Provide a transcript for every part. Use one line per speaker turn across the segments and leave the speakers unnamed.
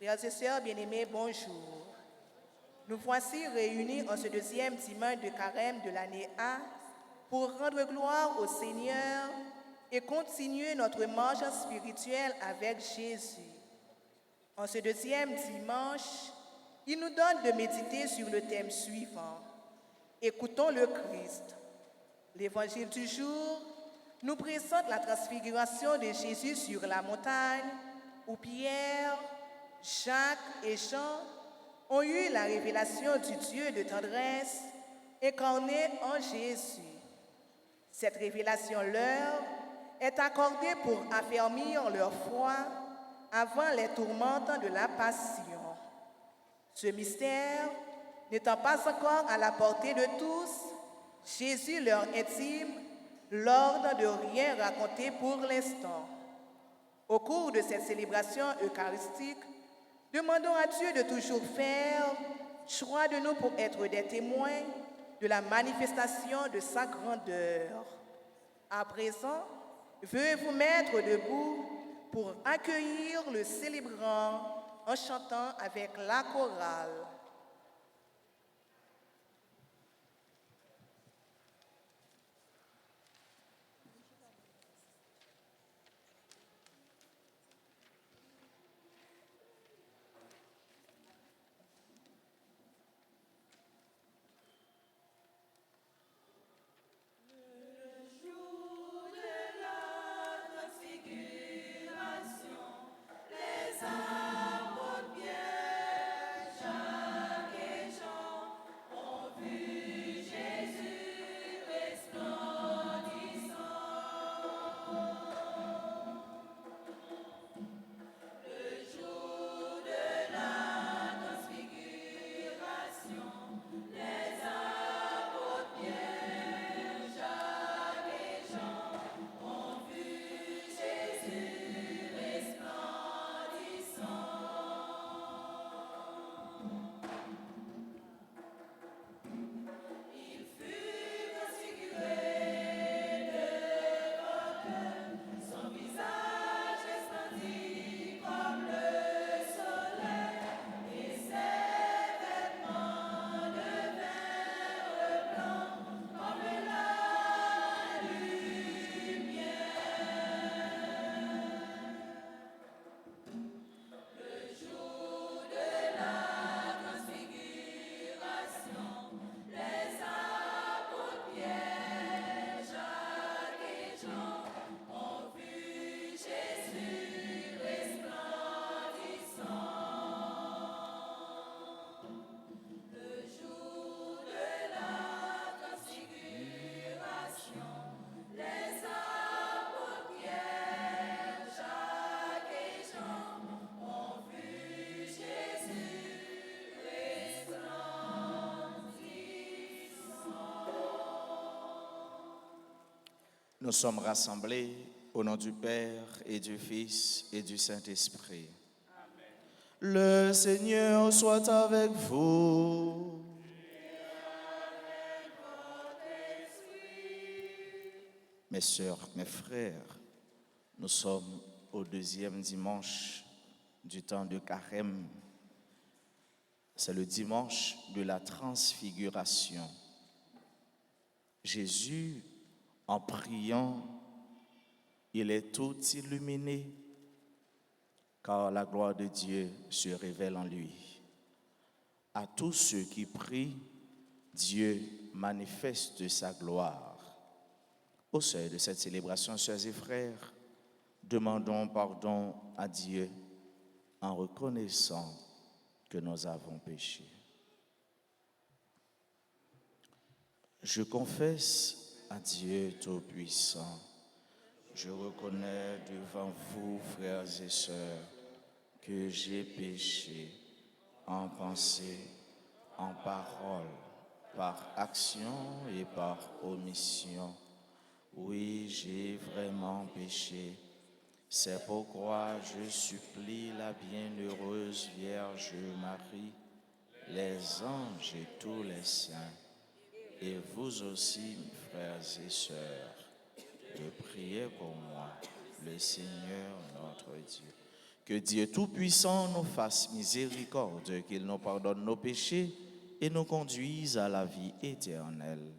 Frères et sœurs bien-aimés, bonjour. Nous voici réunis en ce deuxième dimanche de carême de l'année A pour rendre gloire au Seigneur et continuer notre marche spirituelle avec Jésus. En ce deuxième dimanche, il nous donne de méditer sur le thème suivant. Écoutons le Christ. L'évangile du jour nous présente la transfiguration de Jésus sur la montagne où Pierre, Jacques et Jean ont eu la révélation du Dieu de tendresse incarné en Jésus. Cette révélation leur est accordée pour affermir leur foi avant les tourments de la passion. Ce mystère n'étant pas encore à la portée de tous, Jésus leur intime l'ordre de rien raconter pour l'instant. Au cours de cette célébration eucharistique, demandons à Dieu de toujours faire choix de nous pour être des témoins de la manifestation de sa grandeur. À présent, veuillez vous mettre debout pour accueillir le célébrant en chantant avec la chorale.
Nous sommes rassemblés au nom du Père et du Fils et du Saint-Esprit. Amen. Le Seigneur soit avec vous. Mes sœurs, mes frères, nous sommes au deuxième dimanche du temps de carême. C'est le dimanche de la transfiguration. Jésus, en priant, il est tout illuminé, car la gloire de Dieu se révèle en lui. À tous ceux qui prient, Dieu manifeste sa gloire. Au seuil de cette célébration, sœurs et frères, demandons pardon à Dieu en reconnaissant que nous avons péché. Je confesse à Dieu Tout-Puissant, je reconnais devant vous, frères et sœurs, que j'ai péché en pensée, en parole, par action et par omission. Oui, j'ai vraiment péché. C'est pourquoi je supplie la bienheureuse Vierge Marie, les anges et tous les saints, et vous aussi, mes frères et sœurs, de prier pour moi, le Seigneur notre Dieu. Que Dieu Tout-Puissant nous fasse miséricorde, qu'il nous pardonne nos péchés et nous conduise à la vie éternelle.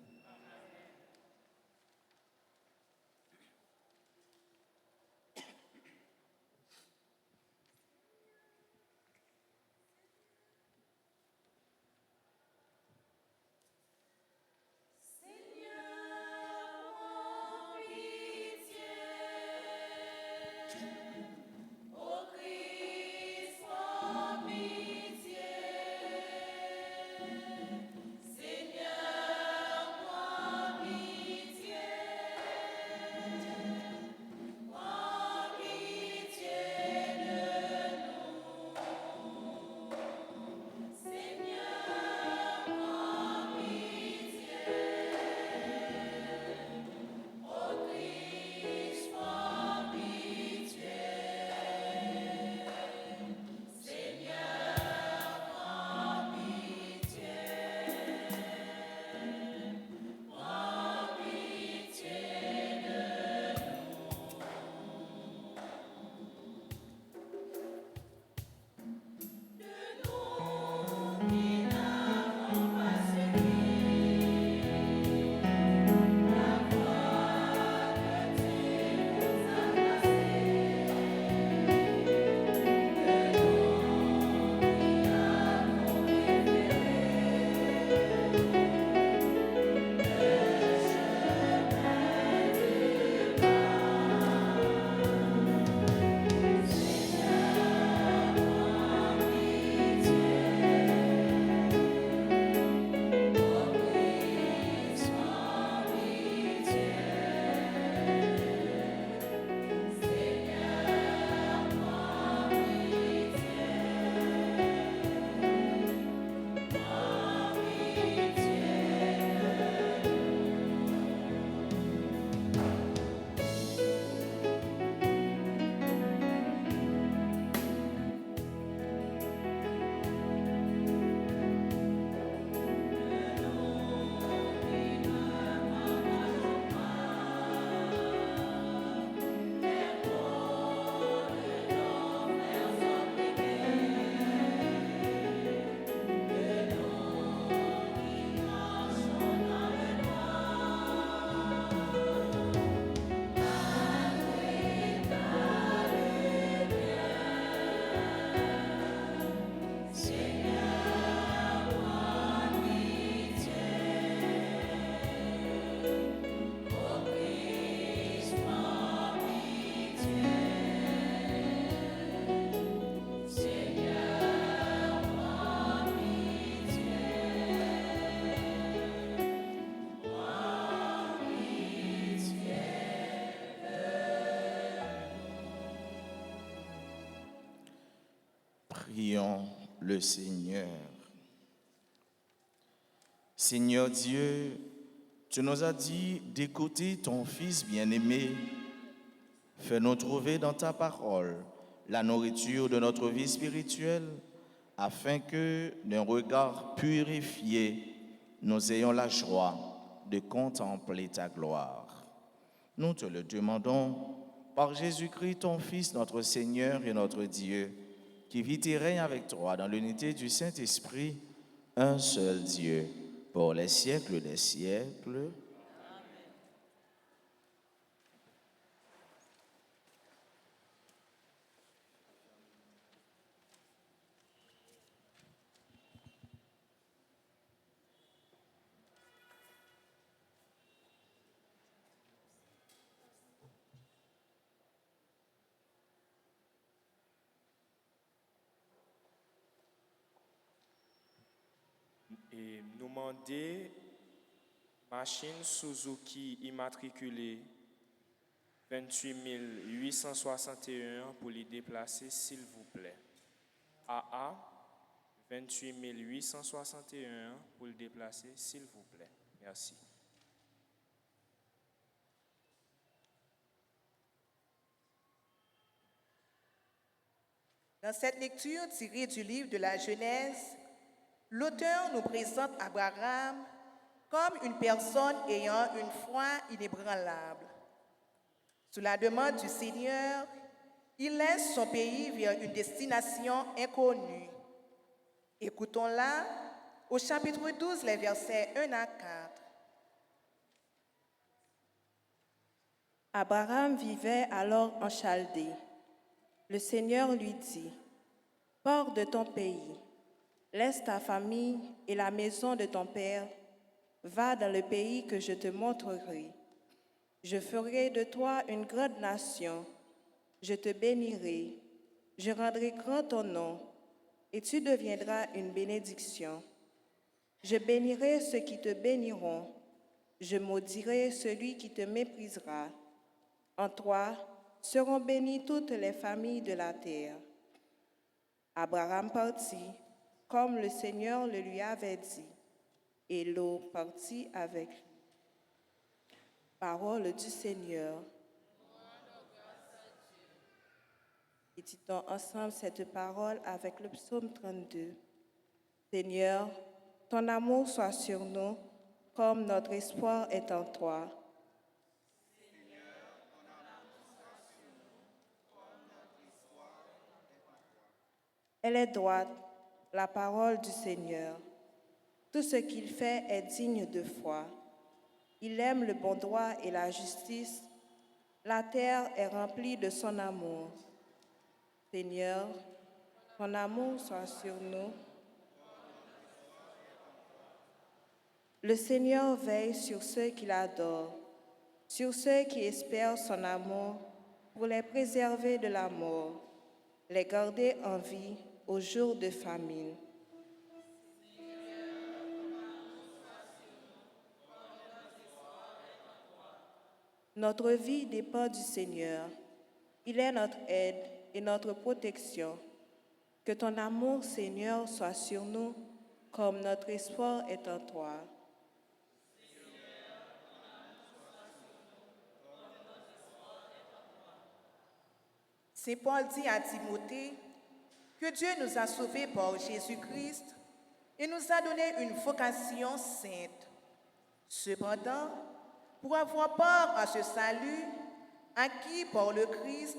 Prions le Seigneur. Seigneur Dieu, tu nous as dit d'écouter ton Fils bien-aimé. Fais-nous trouver dans ta parole la nourriture de notre vie spirituelle, afin que, d'un regard purifié, nous ayons la joie de contempler ta gloire. Nous te le demandons par Jésus-Christ, ton Fils, notre Seigneur et notre Dieu, qui vit et règne avec toi dans l'unité du Saint-Esprit, un seul Dieu, pour les siècles des siècles.
Et nous demander machine Suzuki immatriculée 28 861 pour les déplacer, s'il vous plaît. AA 28 861 pour le déplacer, s'il vous plaît. Merci.
Dans cette lecture tirée du livre de la Genèse, l'auteur nous présente Abraham comme une personne ayant une foi inébranlable. Sous la demande du Seigneur, Il laisse son pays vers une destination inconnue. Écoutons-la au chapitre 12, les versets 1 à 4.
Abraham vivait alors en Chaldée. Le Seigneur lui dit, « Pars de ton pays, laisse ta famille et la maison de ton père, va dans le pays que je te montrerai. Je ferai de toi une grande nation, je te bénirai, je rendrai grand ton nom, et tu deviendras une bénédiction. Je bénirai ceux qui te béniront, je maudirai celui qui te méprisera. En toi seront bénies toutes les familles de la terre. » Abraham partit, comme le Seigneur le lui avait dit, et Lot partit avec lui. Parole du Seigneur. Méditons ensemble cette parole avec le psaume 32. Seigneur, ton amour soit sur nous, comme notre espoir est en toi. Elle est droite, la parole du Seigneur. Tout ce qu'il fait est digne de foi. Il aime le bon droit et la justice. La terre est remplie de son amour. Seigneur, ton amour soit sur nous. Le Seigneur veille sur ceux qui l'adorent, sur ceux qui espèrent son amour, pour les préserver de la mort, les garder en vie au jour de famine. Notre vie dépend du Seigneur. Il est notre aide et notre protection. Que ton amour, Seigneur, soit sur nous, comme notre espoir est en toi.
Saint Paul dit à Timothée que Dieu nous a sauvés par Jésus-Christ et nous a donné une vocation sainte. Cependant, pour avoir part à ce salut, acquis par le Christ,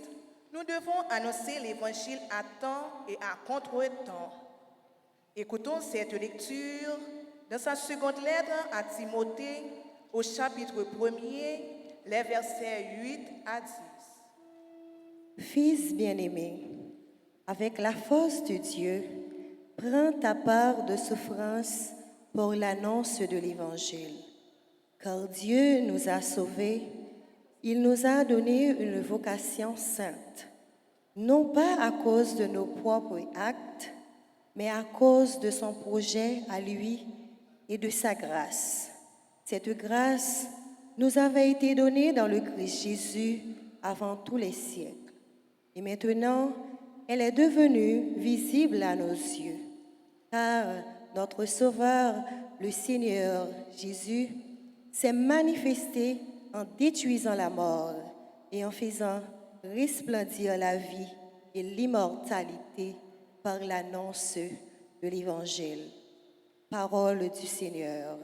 nous devons annoncer l'Évangile à temps et à contre-temps. Écoutons cette lecture dans sa seconde lettre à Timothée, au chapitre 1er, les versets 8 à 10.
Fils bien-aimé, avec la force de Dieu, prends ta part de souffrance pour l'annonce de l'Évangile. Car Dieu nous a sauvés, il nous a donné une vocation sainte, non pas à cause de nos propres actes, mais à cause de son projet à lui et de sa grâce. Cette grâce nous avait été donnée dans le Christ Jésus avant tous les siècles. Et maintenant, elle est devenue visible à nos yeux, car notre Sauveur, le Seigneur Jésus, s'est manifesté en détruisant la mort et en faisant resplendir la vie et l'immortalité par l'annonce de l'Évangile. Parole du Seigneur.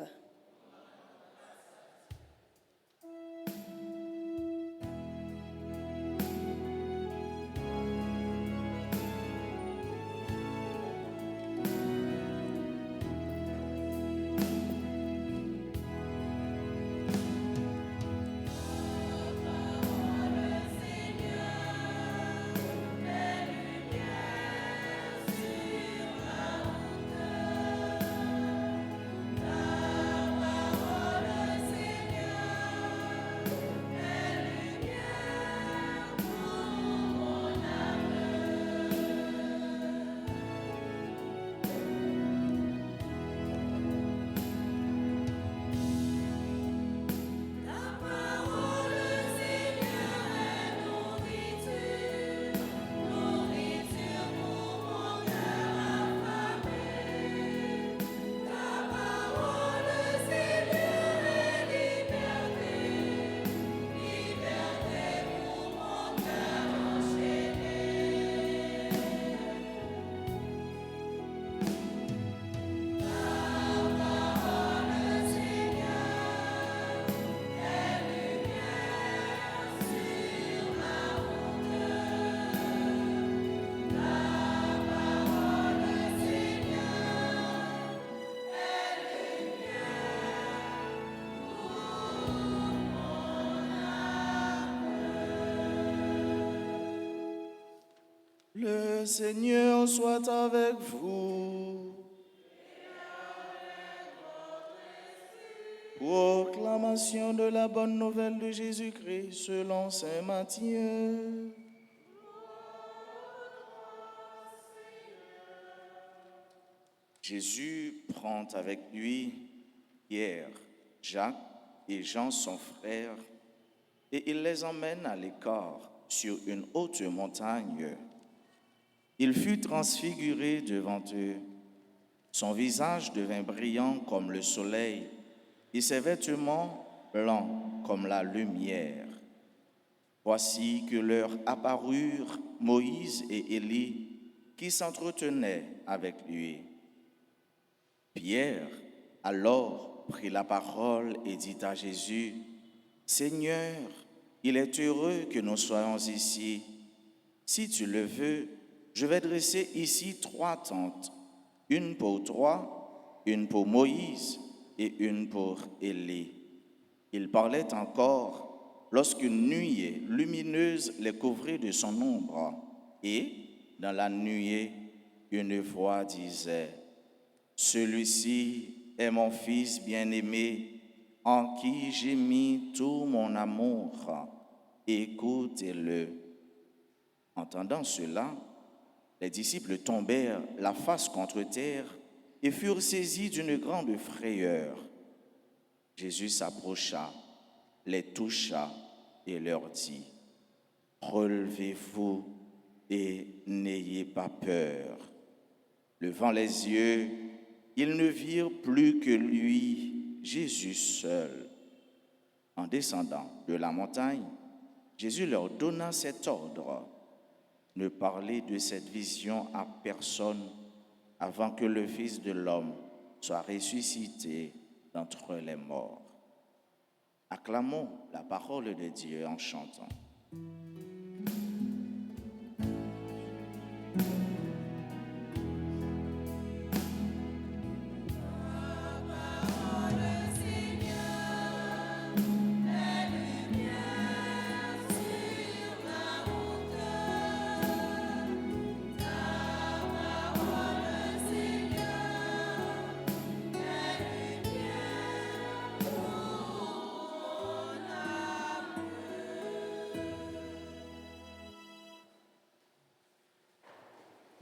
Le Seigneur soit avec vous. Proclamation de la bonne nouvelle de Jésus-Christ selon saint Matthieu. Jésus prend avec lui Pierre, Jacques et Jean son frère, et il les emmène à l'écart sur une haute montagne. Il fut transfiguré devant eux. Son visage devint brillant comme le soleil, et ses vêtements blancs comme la lumière. Voici que leur apparurent Moïse et Élie, qui s'entretenaient avec lui. Pierre alors prit la parole et dit à Jésus, « Seigneur, il est heureux que nous soyons ici. Si tu le veux, je vais dresser ici 3 tentes, une pour toi, une pour Moïse et une pour Élie. » Il parlait encore lorsqu'une nuée lumineuse les couvrit de son ombre. Et, dans la nuée, une voix disait, « Celui-ci est mon Fils bien-aimé, en qui j'ai mis tout mon amour. Écoutez-le. » Entendant cela, les disciples tombèrent la face contre terre et furent saisis d'une grande frayeur. Jésus s'approcha, les toucha et leur dit, « Relevez-vous et n'ayez pas peur. » Levant les yeux, ils ne virent plus que lui, Jésus seul. En descendant de la montagne, Jésus leur donna cet ordre, « Ne parlez de cette vision à personne avant que le Fils de l'homme soit ressuscité d'entre les morts. » Acclamons la parole de Dieu en chantant.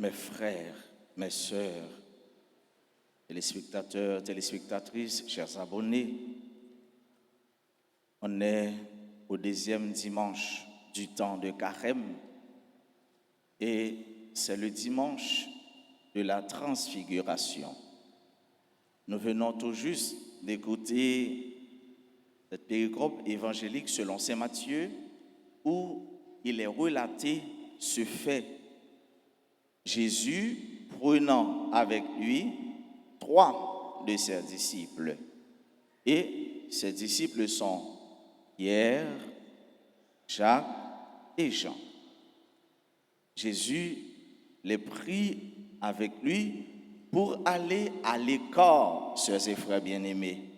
Mes frères, mes sœurs, téléspectateurs, téléspectatrices, chers abonnés, on est au 2e dimanche du temps de Carême et c'est le dimanche de la transfiguration. Nous venons tout juste d'écouter cette péricope évangélique selon saint Matthieu où il est relaté ce fait. Jésus prenant avec lui 3 de ses disciples. Et ses disciples sont Pierre, Jacques et Jean. Jésus les prit avec lui pour aller à l'écart, sœurs et frères bien-aimés.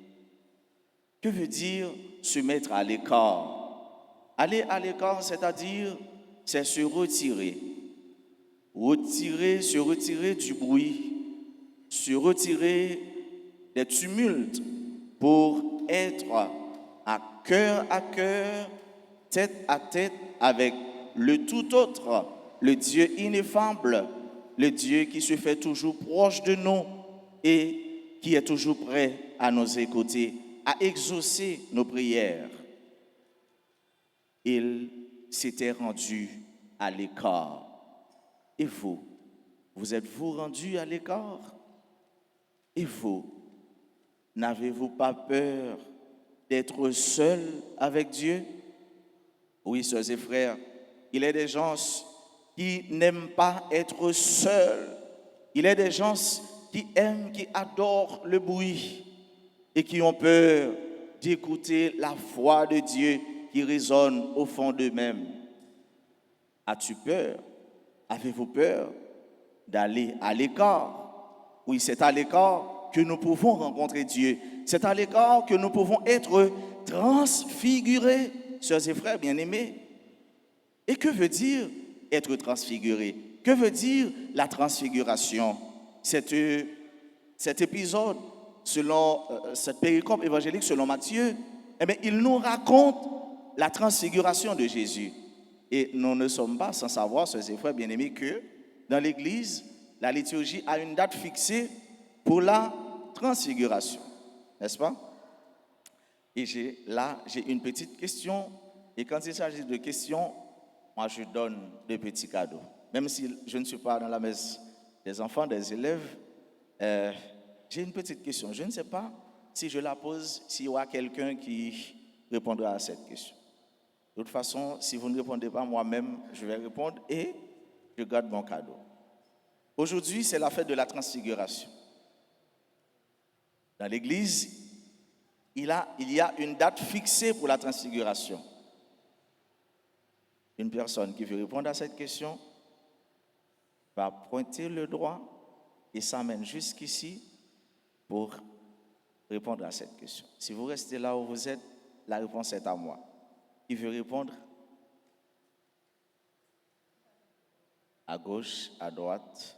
Que veut dire se mettre à l'écart? Aller à l'écart, c'est-à-dire, c'est se retirer. Se retirer du bruit, se retirer des tumultes pour être à cœur, tête à tête avec le tout autre, le Dieu ineffable, le Dieu qui se fait toujours proche de nous et qui est toujours prêt à nous écouter, à exaucer nos prières. Il s'était rendu à l'écart. Et vous êtes-vous rendu à l'écart? Et vous, n'avez-vous pas peur d'être seul avec Dieu? Oui, sœurs et frères, il y a des gens qui n'aiment pas être seuls. Il y a des gens qui aiment, qui adorent le bruit et qui ont peur d'écouter la voix de Dieu qui résonne au fond d'eux-mêmes. As-tu peur? Avez-vous peur d'aller à l'écart? Oui, c'est à l'écart que nous pouvons rencontrer Dieu. C'est à l'écart que nous pouvons être transfigurés, sœurs et frères bien-aimés. Et que veut dire être transfiguré? que veut dire la transfiguration? Cet épisode, selon cette péricope évangélique, selon Matthieu, eh bien, il nous raconte la transfiguration de Jésus. Et nous ne sommes pas sans savoir, sœurs et frères bien-aimés, que dans l'Église, la liturgie a une date fixée pour la transfiguration. N'est-ce pas? Et j'ai une petite question. Et quand il s'agit de questions, moi je donne des petits cadeaux. Même si je ne suis pas dans la messe des enfants, des élèves, j'ai une petite question. Je ne sais pas si je la pose, s'il y aura quelqu'un qui répondra à cette question. De toute façon, si vous ne répondez pas, moi-même, je vais répondre et je garde mon cadeau. Aujourd'hui, c'est la fête de la transfiguration. Dans l'Église, il y a une date fixée pour la transfiguration. Une personne qui veut répondre à cette question va pointer le doigt et s'amène jusqu'ici pour répondre à cette question. Si vous restez là où vous êtes, la réponse est à moi. Qui veut répondre? À gauche, à droite.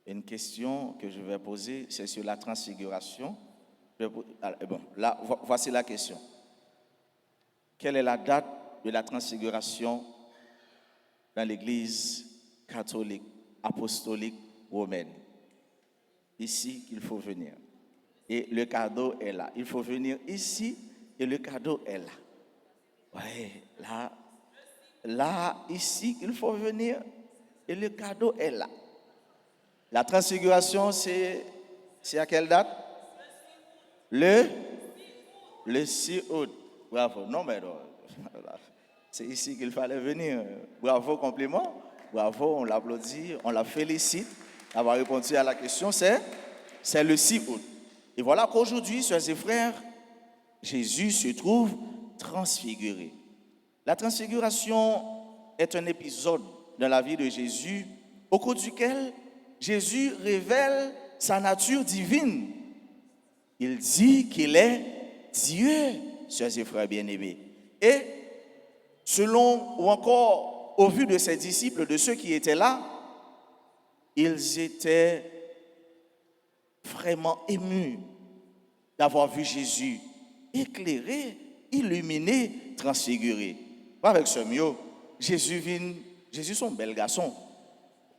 Une question que je vais poser, c'est sur la transfiguration. Bon, là, voici la question. Quelle est la date de la transfiguration dans l'Église catholique, apostolique, romaine? Ici qu'il faut venir. Et le cadeau est là. Il faut venir ici et le cadeau est là. Oui, là, ici qu'il faut venir et le cadeau est là. La transfiguration, c'est à quelle date? Le 6 août. Bravo. Non, mais non. C'est ici qu'il fallait venir. Bravo, compliment. Bravo, on l'applaudit, on la félicite d'avoir répondu à la question. C'est le 6 août. Et voilà qu'aujourd'hui, sœurs et frères, Jésus se trouve transfiguré. La transfiguration est un épisode dans la vie de Jésus au cours duquel Jésus révèle sa nature divine. Il dit qu'il est Dieu, sœurs et frères bien-aimés. Et selon, ou encore au vu de ses disciples, de ceux qui étaient là, ils étaient vraiment émus d'avoir vu Jésus éclairé, illuminé, transfiguré. Pas avec ce mieux. Jésus son bel garçon.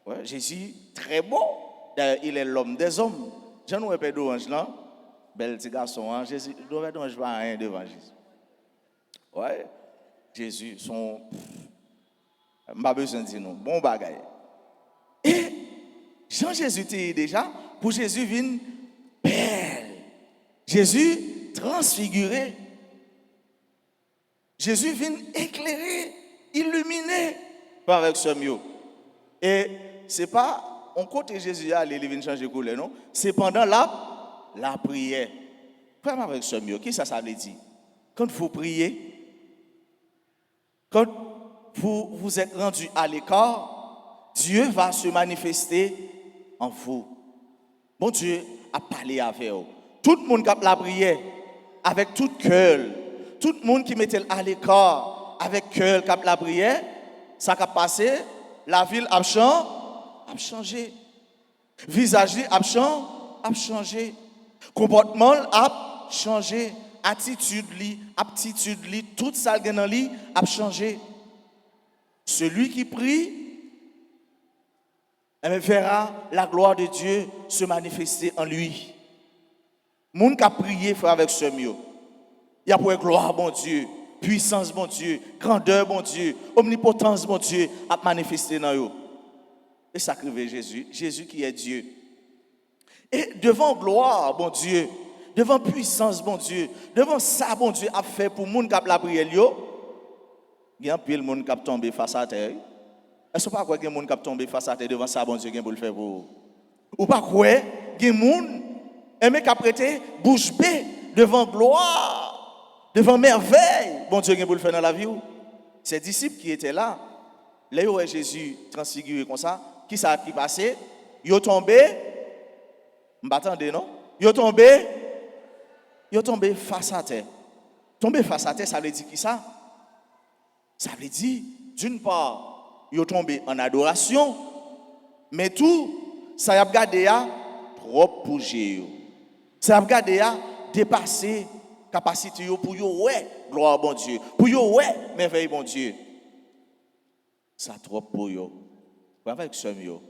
Ouais, Jésus très beau. D'ailleurs, il est l'homme des hommes. Jean nous répète d'orange là. Bel petit garçon. Hein? Jésus ne doit pas rien devant Jésus. Ouais. Jésus, son. M'a besoin de dire non. Bon bagaille. Et Jean-Jésus était déjà, pour Jésus vient belle. Jésus transfiguré. Jésus vient éclairer, illuminer par avec ce mieux. Et c'est pas, on côté Jésus il vient changer couleur, non? C'est pendant la prière. Pas avec ce mieux. Qui ça veut dire? Quand vous priez, quand vous êtes rendu à l'écart, Dieu va se manifester en vous. Bon Dieu a parlé avec vous. Tout le monde qui a la prière avec tout cœur, tout le monde qui mettait à l'écart avec cœur qui a la prière, ça a passé, la ville a changé. Visage a changé. Comportement a changé. Attitude, aptitude, tout ça qui est dans lui a changé. Celui qui prie, verra la gloire de Dieu se manifester en lui. Moun qui a prié frère avec ce mieux. Il y a pour gloire bon Dieu, puissance bon Dieu, grandeur bon Dieu, omnipotence bon Dieu a manifesté dans eux. Et ça criait Jésus qui est Dieu. Et devant gloire bon Dieu, devant puissance bon Dieu, devant ça bon Dieu a fait pour moun qui a la prière yo, il y a un pile moun qui a tombé face à terre. Est-ce pas quoi que moun qui a tombé face à terre devant ça bon Dieu qui pour le faire pour ou pas quoi que moun aimé qui a prêté bouche bée devant gloire, devant merveille, bon Dieu qui pour le faire dans la vie. Ces disciples qui étaient là, là où est Jésus transfiguré comme ça, qui ça qui passé, ils tombé, m'attendez non? Ils tombé face à terre. Tomber face à terre, ça veut dire qui ça? Ça veut dire, d'une part, yo tombé en adoration, mais tout, ça y a gardé à propre pour Dieu. Ça a gardé à dépasser capacité yo pour yo ouais gloire bon Dieu, pour yo ouais merveille bon Dieu. Ça trop pour yo. Avec ce yo,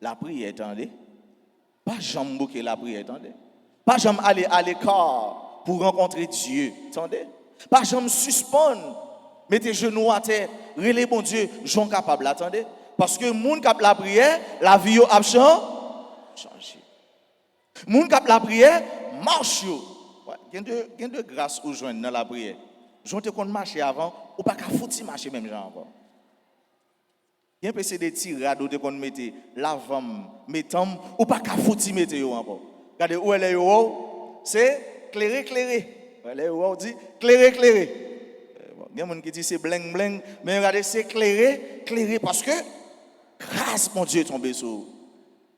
la prière attendez. Pas jamais bouquer la prière attendez. Pas jamais aller à l'écart pour rencontrer Dieu, attendez. Pas jamais suspendre. Mettez genoux à terre, relez bon Dieu, j'en capable, attendez. Parce que moun k'ap la prière, la vie a changé. Moun k'ap la prière, marche yo. Il y a de grâce ou joindre dans la prière. J'on te compte marcher avant, ou pas qu'à fouti marcher même genre encore. Il y a un peu de tirade ou te compte mettre l'avant, mettant, ou pas qu'à fouti mettre yo encore. Regardez où elle est yo, c'est clairé. Elle est yo dit clairé. Il y a des gens qui disent c'est bling, mais regardez, c'est clairé parce que grâce, mon Dieu, est tombée sur vous.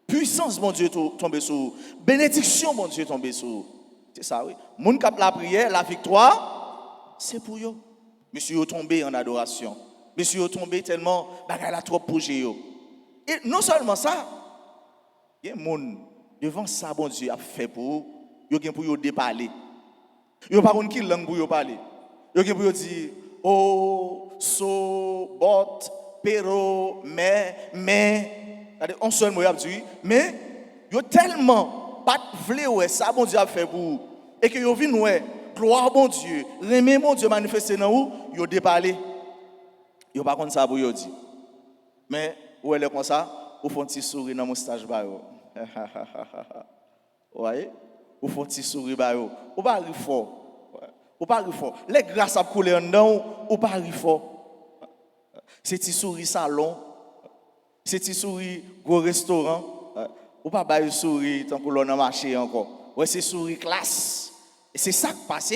Puissance, mon Dieu, est tombée sur vous. Bénédiction, mon Dieu, est tombée sur vous. C'est ça, oui. Moun kap la prière, la victoire, c'est pour vous. Monsieur est tombé en adoration. Monsieur est tombé tellement, bagay la trop pour yo. Et non seulement ça, il y a des gens devant ça, bon Dieu, a fait pour vous. Il y a pour vous déparler. Il n'y a pas de qui langue pour vous parler. Il y a pour vous dire, oh, so, bot, pero, mais, on seul mot dit, mais, yo tellement pas vle ouais ça bon Dieu a fait pour vous et que yo vinn ouais gloire bon Dieu, remet mon Dieu manifester dans vous, yo déparler. Yo pas contre ça pour yo dit. Mais ou elle est comme ça, ou font petit sourire dans moustache ba yo. Ouais, ou font petit sourire ba yo. Ou pas ri fort. Ou pas ri fort. Les grâces a couler en dedans ou pas ri fort. C'est petit sourire salon. C'est petit sourire gros restaurant. Ou pas bailler sourire tant que l'on a marché encore. Ouais, c'est sourire classe. Et c'est ça qui passe.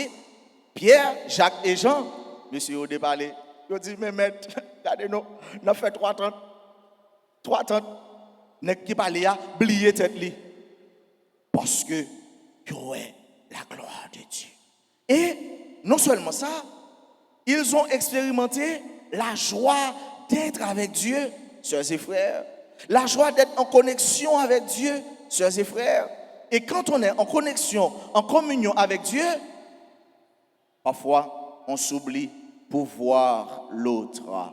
Pierre, Jacques et Jean, monsieur au départ, ils ont dit, mais maître, regardez-nous, on a fait 3:30. 3:30. Nek qui parle là, blier tête li. Parce que, ouais, la gloire de Dieu. Et non seulement ça, ils ont expérimenté la joie d'être avec Dieu, sœurs et frères. La joie d'être en connexion avec Dieu, sœurs et frères. Et quand on est en connexion, en communion avec Dieu, parfois on s'oublie pour voir l'autre.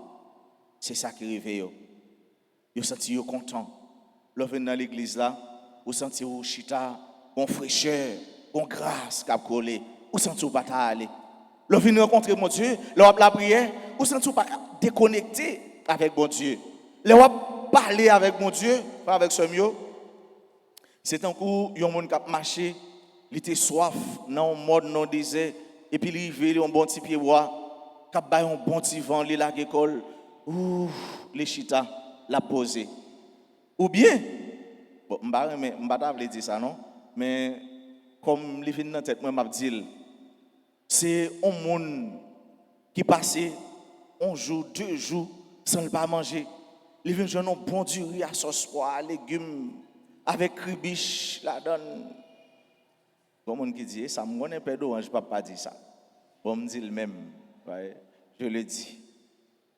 C'est ça qui arrive. Vous sentez content. Vous venez dans l'église là, vous sentez chita, bon fraîcheur, bon grâce qui a collé. Vous sentez pas aller. Vous venez rencontrer mon Dieu, vous la prière, vous sentez pas déconnecté avec mon Dieu. Vous parler avec mon Dieu, pas avec ce mieux. C'est un coup, il y a un monde qui a marché, il était soif, dans un mode non désert, et puis il arrive, un bon petit pied bois, qui a un bon petit vent, il a l'école, les chita, la posé. Ou bien, bon, je ne vais pas dire ça, non? Mais comme il vient dans la tête, moi, je dis, c'est un monde qui passe un jour, 2 jours, sans ne pas manger. Il vient un bon du riz à sauce pois, légumes, avec cribiche, la donne. Bon, mon qui dit, ça me connaît pas d'eau, je ne peux pas dire ça. Bon, me dit le même, ouais, je le dis.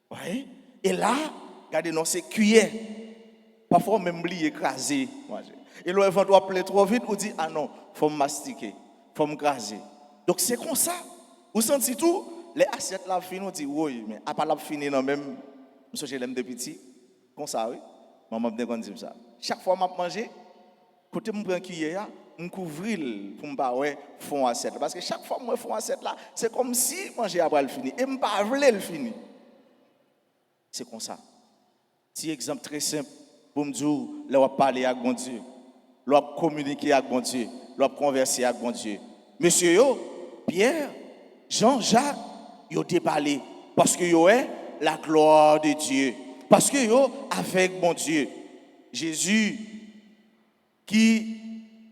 Ouais. Et là, regardez, non, c'est cuillère. Parfois, même oublier écraser. Et là, quand on plaît trop vite, on dit, ah non, il faut me mastiquer, il faut me graser. Donc, c'est comme ça. Vous sentez tout, les assiettes là, fini, on dit, oui, mais à part la fini, non, même, monsieur, je l'aime de petit. Comme ça, oui. Maman me dit ça. Chaque fois que je mange, côté me prend cuillère, je couvre pour me pas ouais fond assiette parce que chaque fois que je fond assiette là, c'est comme si manger après le fini et me pas vle le fini. C'est comme ça. Petit exemple très simple pour me dire, là on parler avec bon Dieu, là on communiquer avec bon Dieu, là on converser avec bon Dieu. Monsieur yo, Pierre, Jean, Jacques, yo déparlé parce que yo est la gloire de Dieu. Parce que yo avec bon Dieu, Jésus qui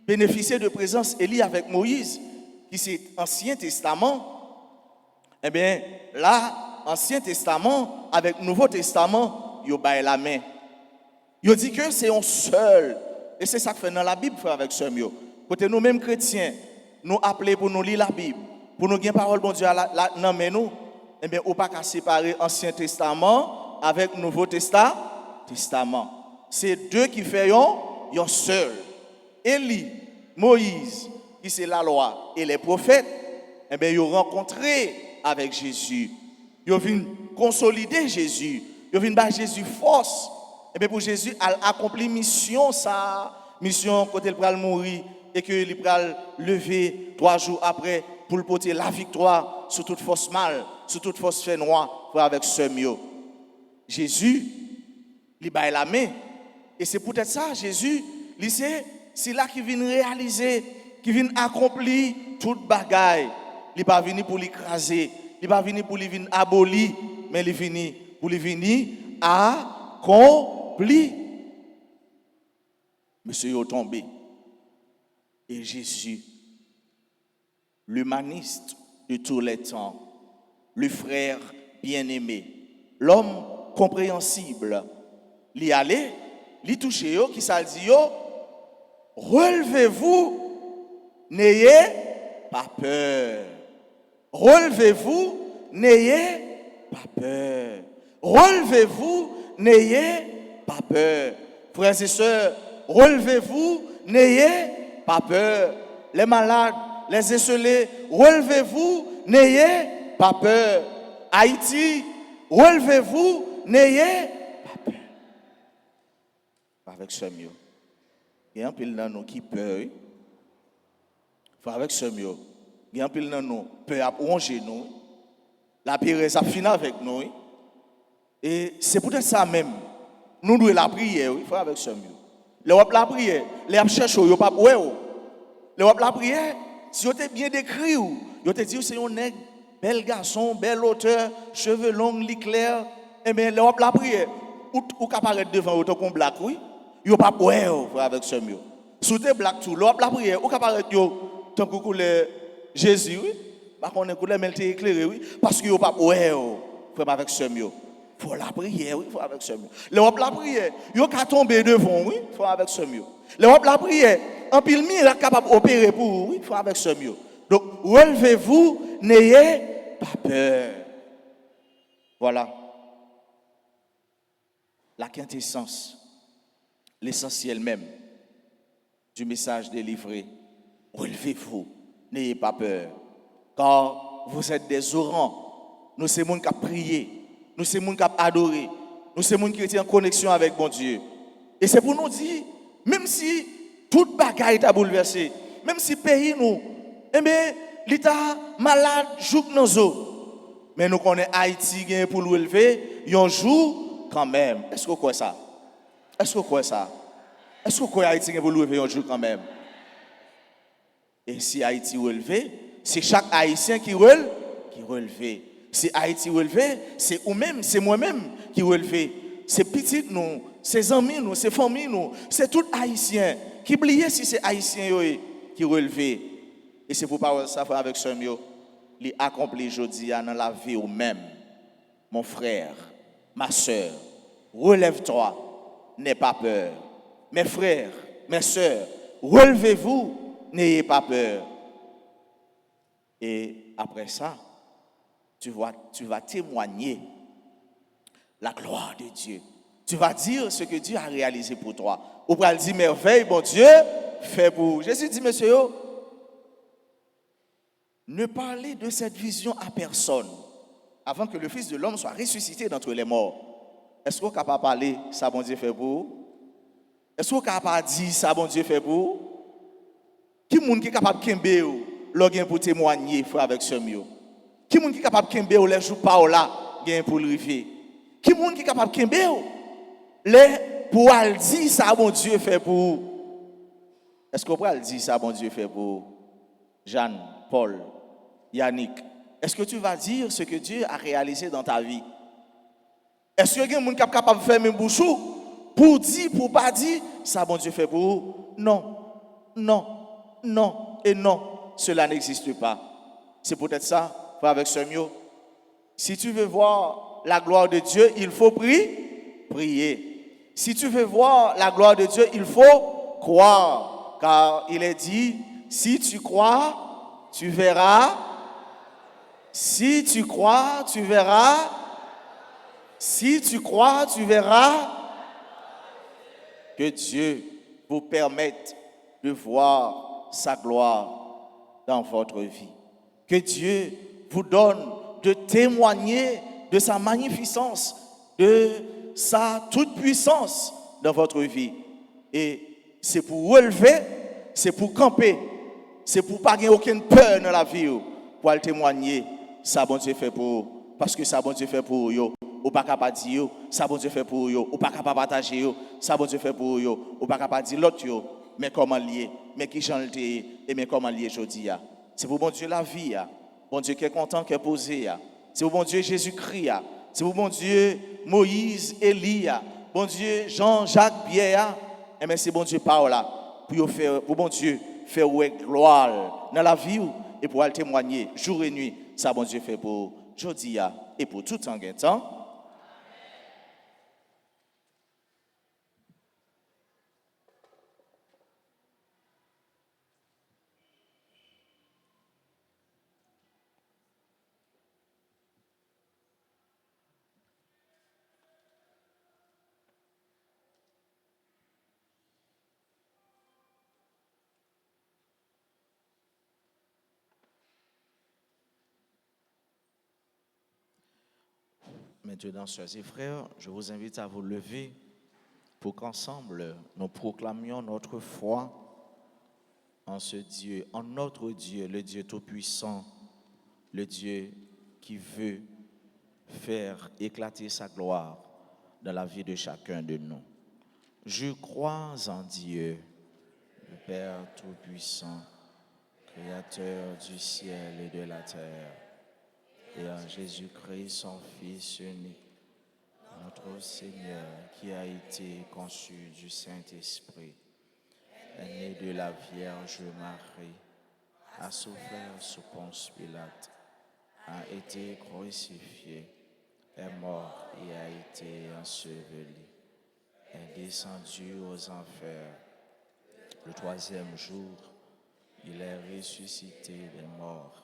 bénéficiait de présence Élie avec Moïse, qui c'est Ancien Testament, eh bien là, Ancien Testament avec Nouveau Testament, yo baille la main. Yo dit que c'est un seul, et c'est ça que fait dans la Bible frère avec ce mieux. Côté nous mêmes chrétiens, nous appelons pour nous lire la Bible, pour nous gagner parole bon Dieu dans nous, eh bien on pas qu'à séparer Ancien Testament avec le Nouveau Testament. C'est deux qui font un seul. Élie, Moïse, qui c'est la loi, et les prophètes, eh bien, ils ont rencontré avec Jésus. Ils viennent consolider Jésus. Ils viennent battre Jésus force. Et bien, pour Jésus, a accompli mission, quand il va mourir et qu'il va lever 3 jours après pour porter la victoire sur toute force mal, sur toute force fait noir, avec ce mieux. Jésus, il bat la main. Et c'est peut-être ça, Jésus, c'est là qu'il vient réaliser, qu'il vient accomplir toute bagaille. Il n'est pas venu pour l'écraser, il n'est pas venu pour lui abolir, mais il est venu pour lui accomplir. Monsieur est tombé. Et Jésus, l'humaniste de tous les temps, le frère bien-aimé, l'homme compréhensible, l'y aller, l'y toucher, qui ça dit, relevez-vous, n'ayez pas peur. Relevez-vous, n'ayez pas peur. Relevez-vous, n'ayez pas peur. Frères et sœurs, relevez-vous, n'ayez pas peur. Les malades, les esselés, relevez-vous, n'ayez pas peur. Haïti, relevez-vous, n'ayez pas peur. Avec ce mieux. Il y a un pile dans nous qui peur. Avec ce mieux. Il y a un pile dans nous peur à ronger nous. La pire, ça finit avec nous. Et c'est peut-être ça même. Nous devons la prière, il faut avec ce mieux. La prière, les chercheurs, ils ne pas la prière, si vous êtes bien décrit, vous te dit c'est un nègre, bel garçon, bel auteur, cheveux longs, lit clair, et bien la prière, ou qu'apparaître devant vous comme black, oui, vous pas avec ce mieux. Si vous êtes black tout, la prière, ou qu'apparaître tant que le Jésus, oui, par contre on est mais il éclairé, oui, parce que vous pas avec ce mieux. Il faut la prière, oui, il faut avec ce mieux. La prière, il faut tomber devant, oui, il faut avec ce mieux. La prière, un pile miracle capable d'opérer pour vous, oui, il faut avec ce mieux. Donc, relevez-vous, n'ayez pas peur. Voilà. La quintessence, l'essentiel même du message délivré. Relevez-vous, n'ayez pas peur. Car vous êtes des orants. Nous sommes gens qui ont prié. Nous sommes gens qui ont adoré. Nous sommes gens qui étaient en connexion avec bon Dieu. Et c'est pour nous dire, même si toute bagaille est bouleversée, même si le pays nous, eh bien, l'État malade joue dans nos eaux. Mais nous connaissons Haïti pour nous élever, un jour quand même. Est-ce que vous croyez ça? Est-ce que vous croyez ça? Est-ce que vous croyez Haïti pour nous élever un jour quand même? Et si Haïti relevé, c'est chaque Haïtien qui relève. Si Haïti relevé, c'est vous-même, c'est moi-même qui relevé. C'est petit nous, c'est amis nous, c'est famille nous, c'est tout Haïtien qui oubliez si c'est Haïtien qui relevé. Et c'est pour pas ça avec ce mieux, il accompli aujourd'hui dans la vie ou même. Mon frère, ma soeur, relève-toi, n'aie pas peur. Mes frères, mes soeurs, relevez-vous, n'ayez pas peur. Et après ça, tu vas témoigner la gloire de Dieu. Tu vas dire ce que Dieu a réalisé pour toi. Ou pour dire merveille, bon Dieu, fait pour vous. Jésus dit, monsieur, ne parlez de cette vision à personne avant que le Fils de l'homme soit ressuscité d'entre les morts. Est-ce qu'on est capable de parler ça, bon Dieu, fait pour vous? Est-ce qu'on est capable de dire ça, bon Dieu, fait pour vous? Qui est capable de kembe ou l'organe pour témoigner frère avec ce mieux? Qui est capable de kembe ou les jours pas là gain pour le river? Qui est capable de kembe ou les pour dire ça bon Dieu fait pour vous? Est-ce qu'on peut dire ça bon Dieu fait pour vous? Jeanne, Paul, Yannick, est-ce que tu vas dire ce que Dieu a réalisé dans ta vie? Est-ce que quelqu'un est capable de faire même bouche pour dire, pour pas dire ça bon Dieu fait pour vous? Non, non, non et non, cela n'existe pas. C'est peut-être ça, frère avec ce mieux. Si tu veux voir la gloire de Dieu, il faut prier. Si tu veux voir la gloire de Dieu, il faut croire. Car il est dit, si tu crois, tu verras. Si tu crois, tu verras. Si tu crois, tu verras que Dieu vous permette de voir sa gloire dans votre vie. Que Dieu vous donne de témoigner de sa magnificence, de sa toute-puissance dans votre vie. Et c'est pour relever, c'est pour camper, c'est pour pas avoir aucune peur dans la vie, pour aller témoigner, ça bon Dieu fait pour vous. Parce que ça bon Dieu fait pour vous, ou pas capable dire, ça bon Dieu fait pour vous, ou pas capable partager, ça bon Dieu fait pour vous, ou pas capable dire l'autre, mais comment lier, mais qui j'en le et mais comment lier aujourd'hui. C'est pour bon Dieu la vie, bon Dieu qui est content, qui est posé, c'est pour bon Dieu Jésus-Christ, c'est pour bon Dieu Moïse, Élie, bon Dieu Jean-Jacques Pierre, et mais c'est bon Dieu parole pour faire, pour bon Dieu faire gloire dans la vie et pour aller témoigner jour et nuit, ça bon Dieu fait pour aujourd'hui et pour tout temps. Maintenant, sœurs et frères, je vous invite à vous lever pour qu'ensemble, nous proclamions notre foi en ce Dieu, en notre Dieu, le Dieu Tout-Puissant, le Dieu qui veut faire éclater sa gloire dans la vie de chacun de nous. Je crois en Dieu, le Père Tout-Puissant, Créateur du ciel et de la terre, et en Jésus-Christ, son Fils unique, notre Seigneur, qui a été conçu du Saint-Esprit, est né de la Vierge Marie, a souffert sous Ponce Pilate, a été crucifié, est mort et a été enseveli, est descendu aux enfers. Le troisième jour, il est ressuscité des morts,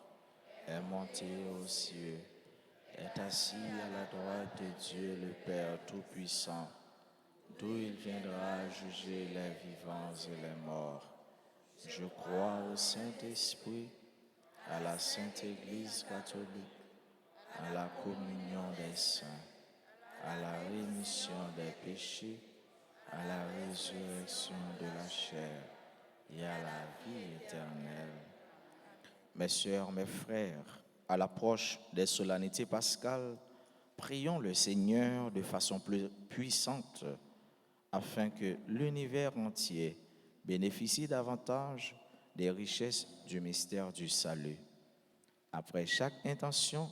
est monté aux cieux, est assis à la droite de Dieu le Père Tout-Puissant, d'où il viendra juger les vivants et les morts. Je crois au Saint-Esprit, à la Sainte Église catholique, à la communion des saints, à la rémission des péchés, à la résurrection de la chair et à la vie éternelle. Mes sœurs, mes frères, à l'approche des solennités pascales, prions le Seigneur de façon plus puissante afin que l'univers entier bénéficie davantage des richesses du mystère du salut. Après chaque intention,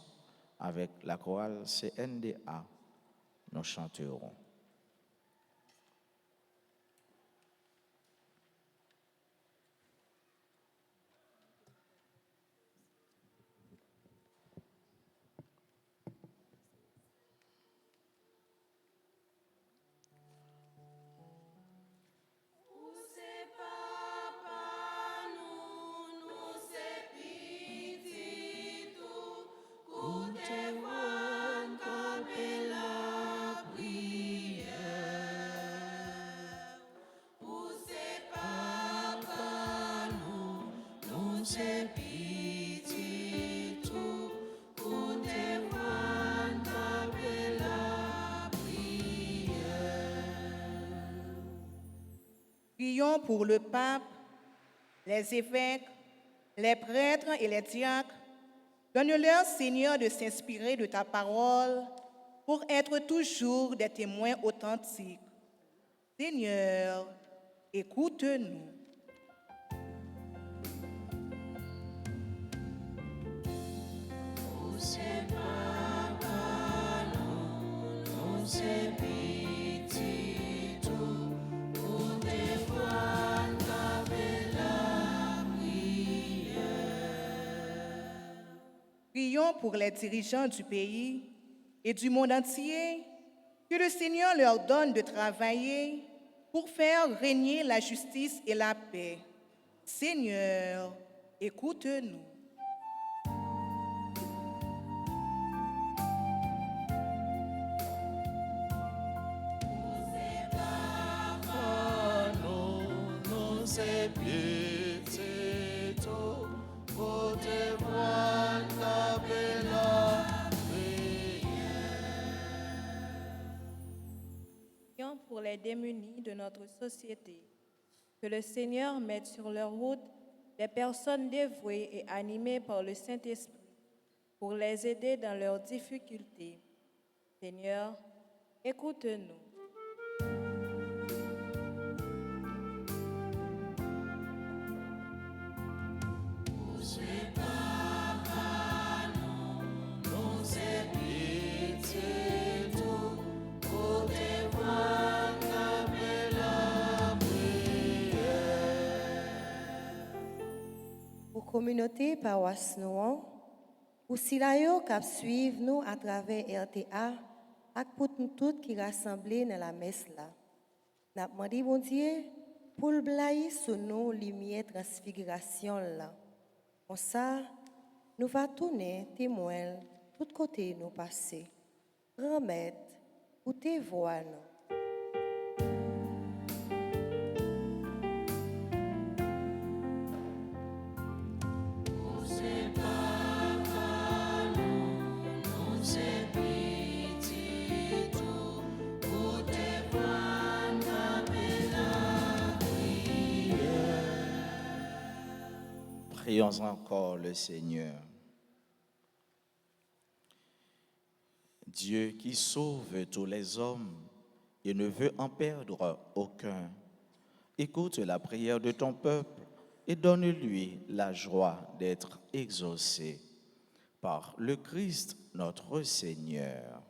avec la chorale CNDA, nous chanterons.
Prions pour le pape, les évêques, les prêtres et les diacres. Donne-leur, Seigneur, de s'inspirer de ta parole pour être toujours des témoins authentiques. Seigneur, écoute-nous. Prions pour les dirigeants du pays et du monde entier, que le Seigneur leur donne de travailler pour faire régner la justice et la paix. Seigneur, écoute-nous.
se pitié tout, pour te voir taper la
Prions pour les démunis de notre société. Que le Seigneur mette sur leur route des personnes dévouées et animées par le Saint-Esprit pour les aider dans leurs difficultés. Seigneur, écoute-nous.
Pour communauté paroisse nous, pour si la yo k'ap suivre nous à travers RTA, ak pour nous toutes qui rassemblés dans la messe là. N'a demandé bon Dieu pour le blaye sur nous lumière transfiguration là. Comme ça, nous va tourner témoin tout côté nous passer. Remettre ou te voir nous.
Prions encore le Seigneur. Dieu qui sauve tous les hommes et ne veut en perdre aucun, écoute la prière de ton peuple et donne-lui la joie d'être exaucé par le Christ notre Seigneur.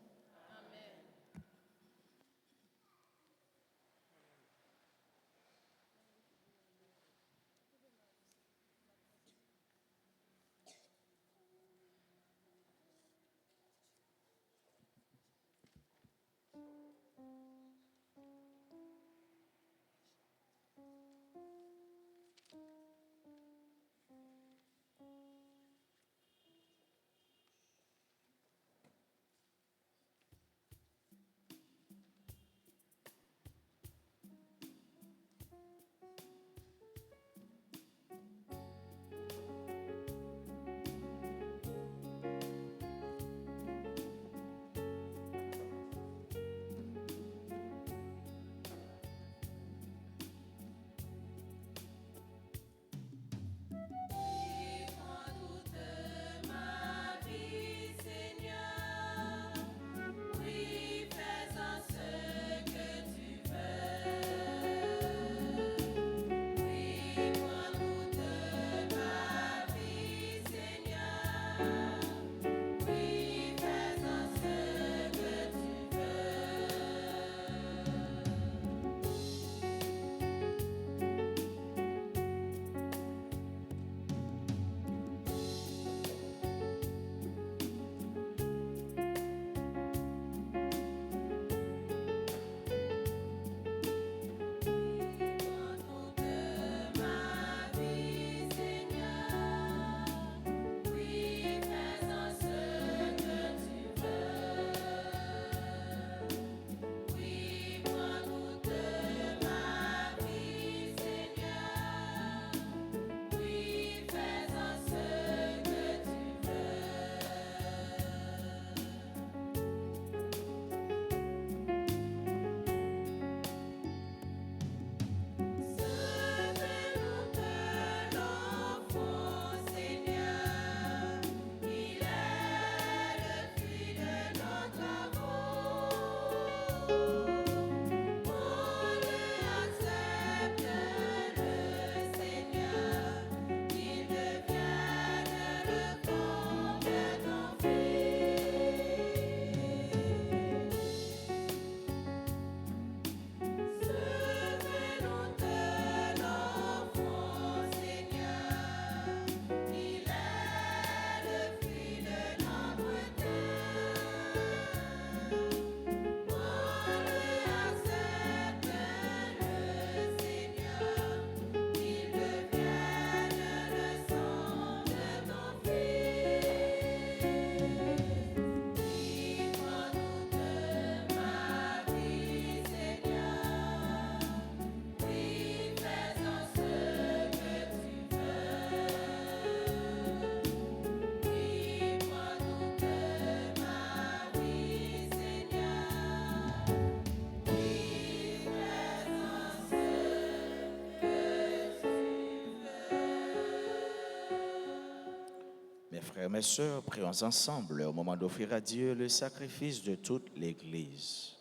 Frères, mes sœurs, prions ensemble au moment d'offrir à Dieu le sacrifice de toute l'Église.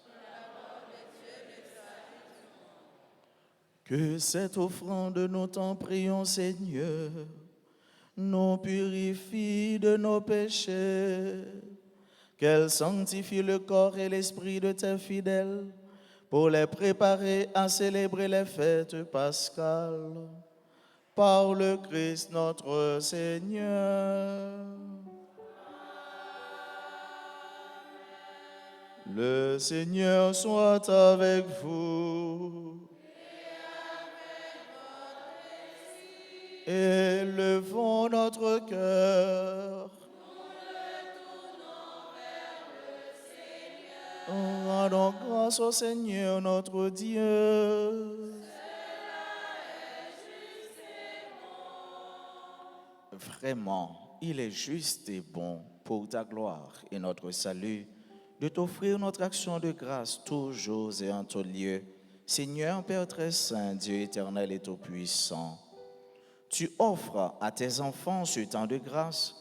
Que cette offrande nous t'en prions, Seigneur, nous purifie de nos péchés, qu'elle sanctifie le corps et l'esprit de tes fidèles, pour les préparer à célébrer les fêtes pascales. Par le Christ notre Seigneur. Le Seigneur soit avec vous. Élevons notre cœur. Rendons grâce au Seigneur notre Dieu. Vraiment, il est juste et bon pour ta gloire et notre salut de t'offrir notre action de grâce toujours et en tout lieu. Seigneur Père très saint, Dieu éternel et tout-puissant, tu offres à tes enfants ce temps de grâce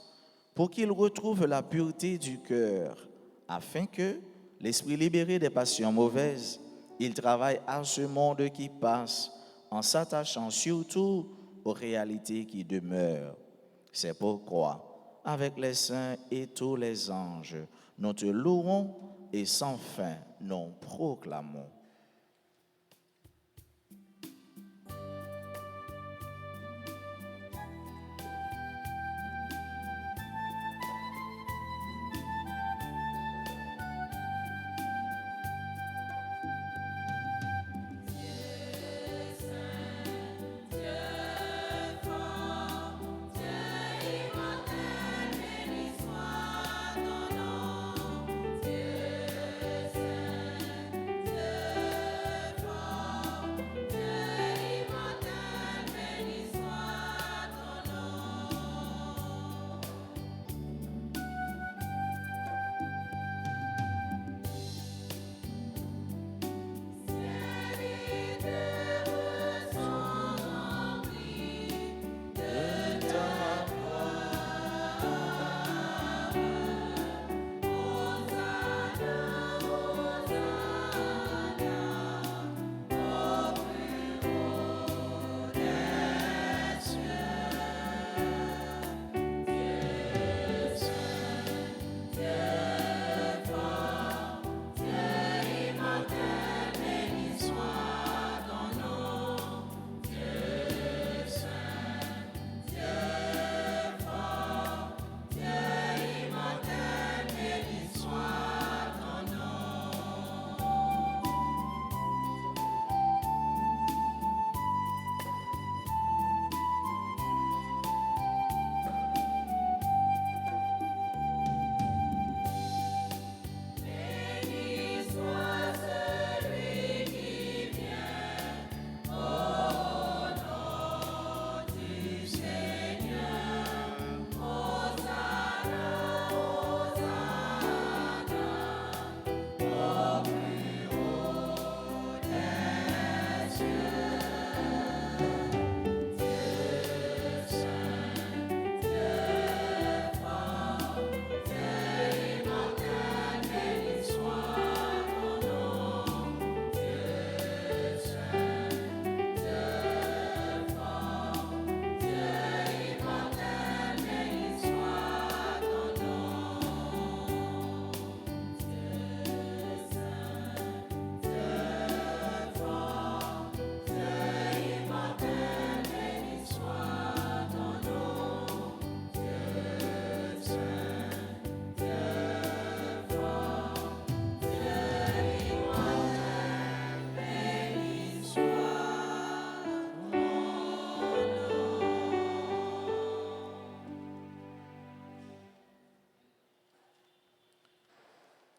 pour qu'ils retrouvent la pureté du cœur, afin que, l'esprit libéré des passions mauvaises, ils travaillent à ce monde qui passe en s'attachant surtout aux réalités qui demeurent. C'est pourquoi, avec les saints et tous les anges, nous te louons et sans fin nous proclamons.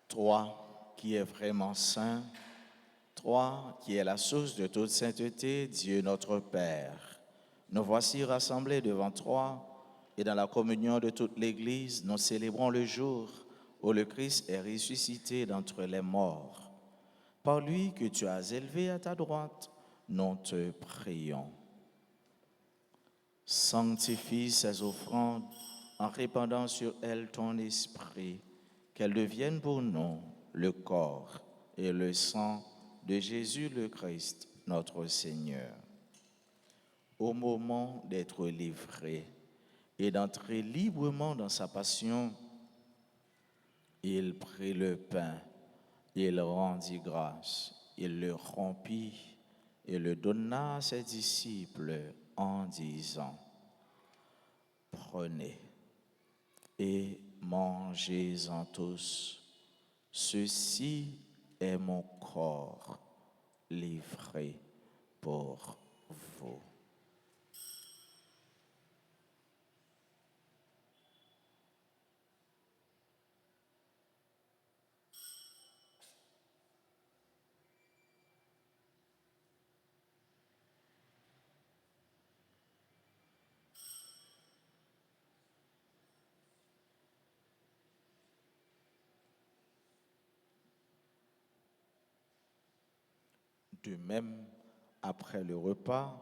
Toi qui es vraiment saint, toi qui es la source de toute sainteté, Dieu notre Père, nous voici rassemblés devant toi et dans la communion de toute l'Église, nous célébrons le jour où le Christ est ressuscité d'entre les morts. Par lui que tu as élevé à ta droite, nous te prions. Sanctifie ces offrandes en répandant sur elle ton esprit, qu'elle devienne pour nous le corps et le sang de Jésus le Christ, notre Seigneur. Au moment d'être livré et d'entrer librement dans sa passion, il prit le pain, il rendit grâce, il le rompit et le donna à ses disciples en disant: Prenez et mangez-en tous, ceci est mon corps livré pour vous. De même, après le repas,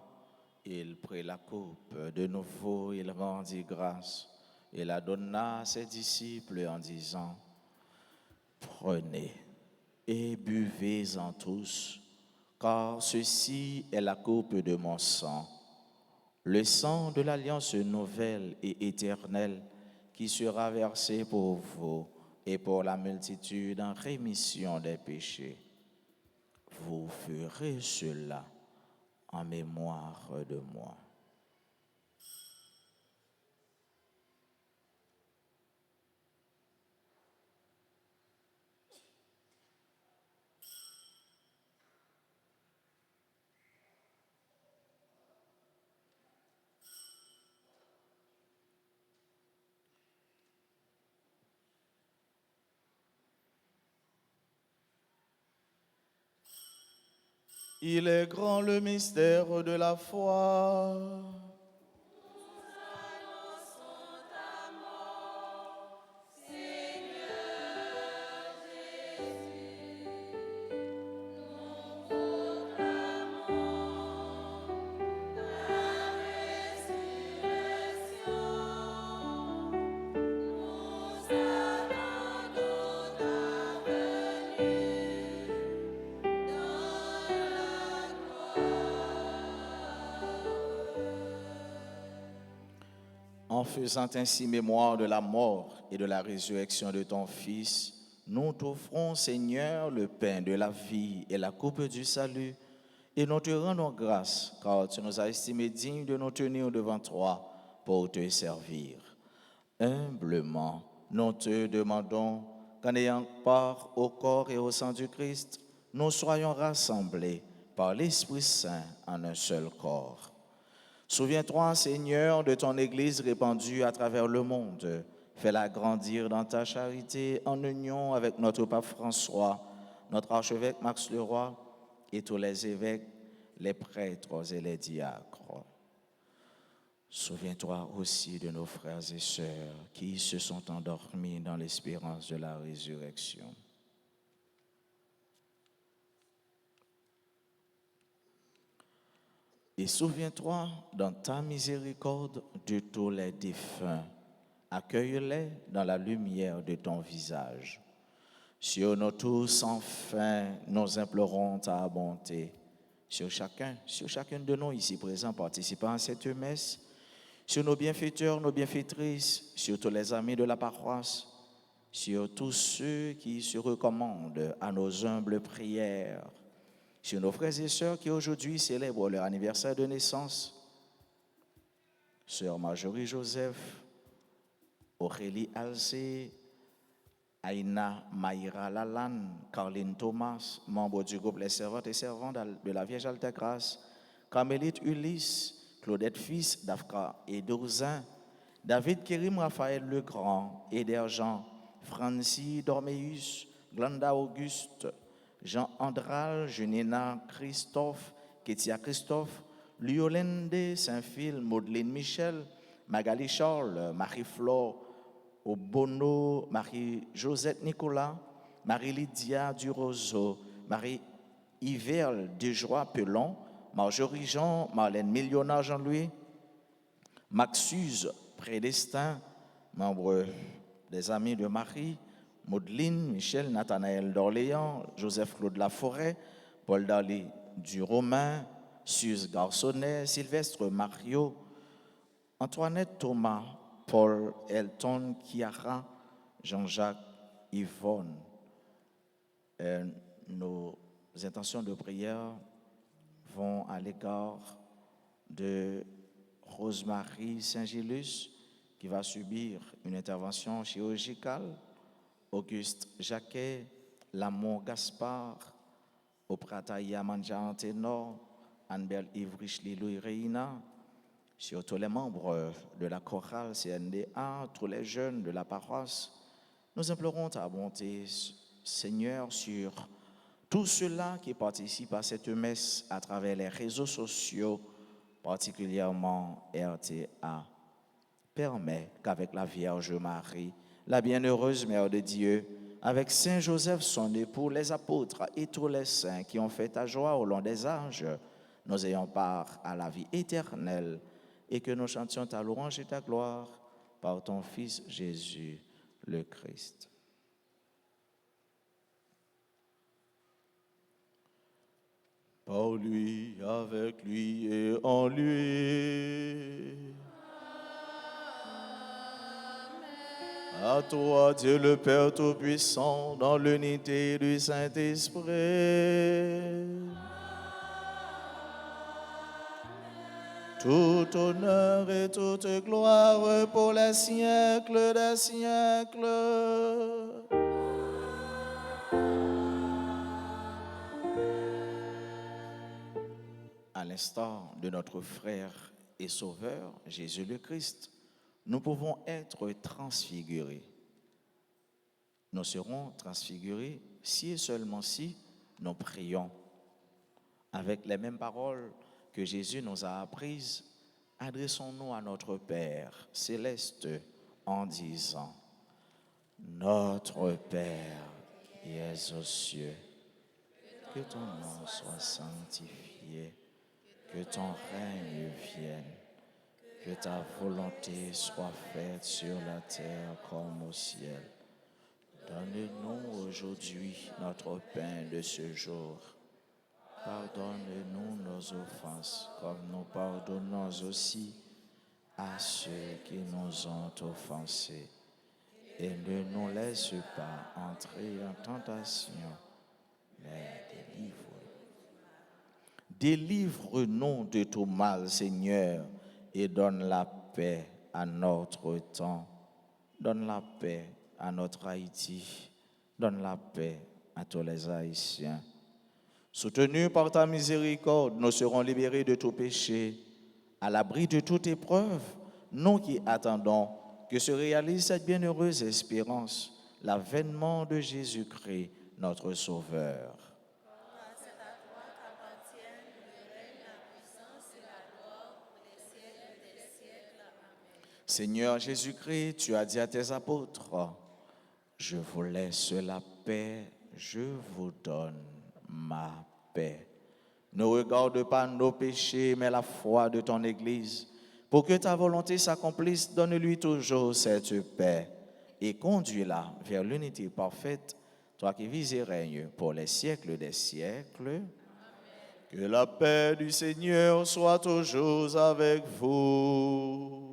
il prit la coupe. De nouveau, il rendit grâce et la donna à ses disciples en disant: Prenez et buvez-en tous, car ceci est la coupe de mon sang, le sang de l'alliance nouvelle et éternelle qui sera versé pour vous et pour la multitude en rémission des péchés. Vous ferez cela en mémoire de moi. Il est grand le mystère de la foi. En faisant ainsi mémoire de la mort et de la résurrection de ton Fils, nous t'offrons, Seigneur, le pain de la vie et la coupe du salut, et nous te rendons grâce, car tu nous as estimés dignes de nous tenir devant toi pour te servir. Humblement, nous te demandons qu'en ayant part au corps et au sang du Christ, nous soyons rassemblés par l'Esprit Saint en un seul corps. Souviens-toi, Seigneur, de ton Église répandue à travers le monde. Fais-la grandir dans ta charité en union avec notre pape François, notre archevêque Max Leroy et tous les évêques, les prêtres et les diacres. Souviens-toi aussi de nos frères et sœurs qui se sont endormis dans l'espérance de la résurrection. Et souviens-toi dans ta miséricorde de tous les défunts. Accueille-les dans la lumière de ton visage. Sur nous tous, enfin, nous implorons ta bonté. Sur chacune de nous ici présents participant à cette messe, sur nos bienfaiteurs, nos bienfaitrices, sur tous les amis de la paroisse, sur tous ceux qui se recommandent à nos humbles prières, sur nos frères et sœurs qui aujourd'hui célèbrent leur anniversaire de naissance, Sœur Marjorie Joseph, Aurélie Alcé, Aïna Maïra Lalanne, Carline Thomas, membre du groupe Les Servantes et Servants de la Vierge Altagrace, Carmélite Ulysse, Claudette Fils, Dafka et Dourzin, David Kérim Raphaël Legrand, Eder Jean, Francie Dormeus, Glenda Auguste, Jean Andral, Junina Christophe, Kétia Christophe, Liolende Saint-Phil, Madeleine Michel, Magali Charles, Marie-Flore Obono, Marie-Josette Nicolas, Marie-Lydia Durozo, Marie-Yverle Desjoie Pelon, Marjorie Jean, Marlène Millionnaire Jean-Louis, Maxuse Prédestin, membres des Amis de Marie, Maudeline, Michel, Nathanaël d'Orléans, Joseph Claude Laforêt, Paul Darly du Romain, Suze Garçonnet, Sylvestre Mario, Antoinette Thomas, Paul Elton Chiara, Jean-Jacques Yvonne. Nos intentions de prière vont à l'égard de Rosemary Saint-Gilus, qui va subir une intervention chirurgicale, Auguste Jacquet, Lamont Gaspard, Oprataya Manja Ténor, Anne-Belle Yves Louis Reina, surtout les membres de la chorale CNDA, tous les jeunes de la paroisse. Nous implorons ta bonté, Seigneur, sur tous ceux-là qui participent à cette messe à travers les réseaux sociaux, particulièrement RTA. Permets qu'avec la Vierge Marie, la bienheureuse Mère de Dieu, avec Saint Joseph, son époux, les apôtres et tous les saints qui ont fait ta joie au long des âges, nous ayons part à la vie éternelle et que nous chantions ta louange et ta gloire par ton Fils Jésus, le Christ. Par lui, avec lui et en lui. À toi, Dieu le Père Tout-Puissant, dans l'unité du Saint-Esprit. Tout honneur et toute gloire pour les siècles des siècles. À l'instar de notre frère et sauveur, Jésus le Christ, nous pouvons être transfigurés. Nous serons transfigurés si et seulement si nous prions. Avec les mêmes paroles que Jésus nous a apprises, adressons-nous à notre Père céleste en disant: Notre Père qui es aux cieux, que ton nom soit sanctifié, que ton règne vienne, que ta volonté soit faite sur la terre comme au ciel. Donne-nous aujourd'hui notre pain de ce jour. Pardonne-nous nos offenses, comme nous pardonnons aussi à ceux qui nous ont offensés. Et ne nous laisse pas entrer en tentation, mais délivre-nous. Délivre-nous de tout mal, Seigneur, et donne la paix à notre temps. Donne la paix à notre Haïti. Donne la paix à tous les Haïtiens. Soutenus par ta miséricorde, nous serons libérés de tout péché, à l'abri de toute épreuve, nous qui attendons que se réalise cette bienheureuse espérance, l'avènement de Jésus-Christ, notre Sauveur. Seigneur Jésus-Christ, tu as dit à tes apôtres, je vous laisse la paix, je vous donne ma paix. Ne regarde pas nos péchés, mais la foi de ton Église. Pour que ta volonté s'accomplisse, donne-lui toujours cette paix et conduis-la vers l'unité parfaite, toi qui vis et règnes pour les siècles des siècles. Amen. Que la paix du Seigneur soit toujours avec vous.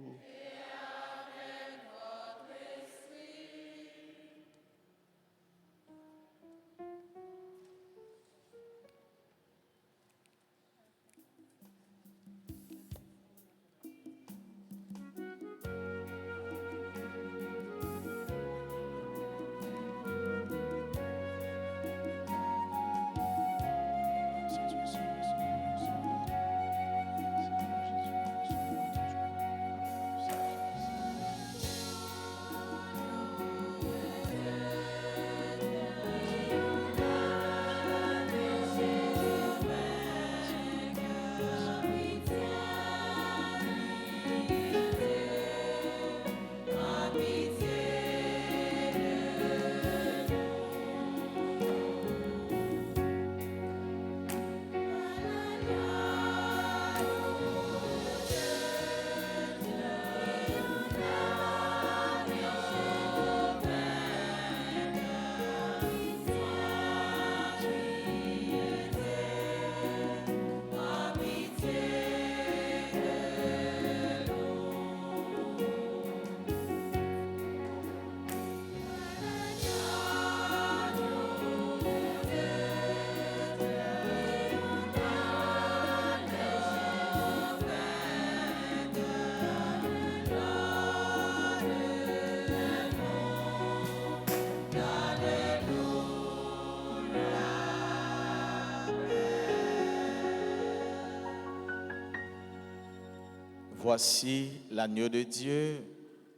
Voici l'agneau de Dieu,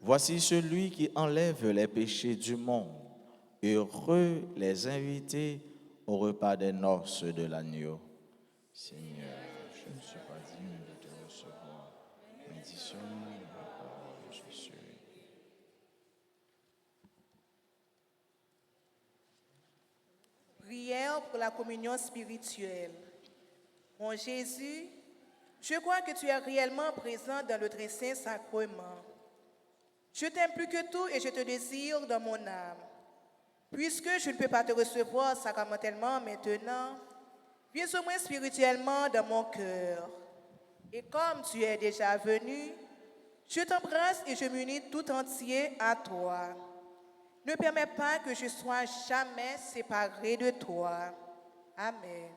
voici celui qui enlève les péchés du monde. Heureux les invités au repas des noces de l'agneau. Seigneur, je ne suis pas digne de te recevoir, mais dis seulement la parole de Jésus.
Prière pour la communion spirituelle. Mon Jésus, je crois que tu es réellement présent dans le très saint sacrement. Je t'aime plus que tout et je te désire dans mon âme. Puisque je ne peux pas te recevoir sacramentellement maintenant, viens au moins spirituellement dans mon cœur. Et comme tu es déjà venu, je t'embrasse et je m'unis tout entier à toi. Ne permets pas que je sois jamais séparé de toi. Amen.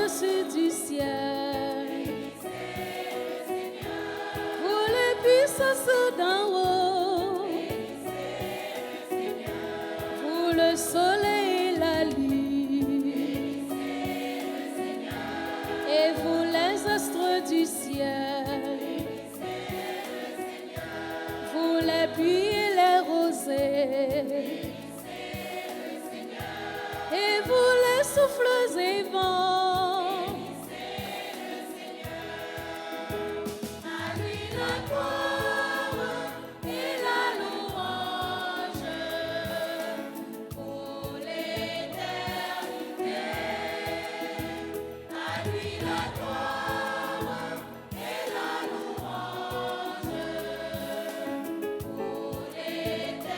puissance du ciel, vous les puissances d'en haut, vous le soleil et la lune, et vous les astres du ciel, vous les pluies et les rosées, et vous les souffles et vents. À lui la gloire et la louange pour l'éternité. À lui la gloire et la louange pour l'éternité.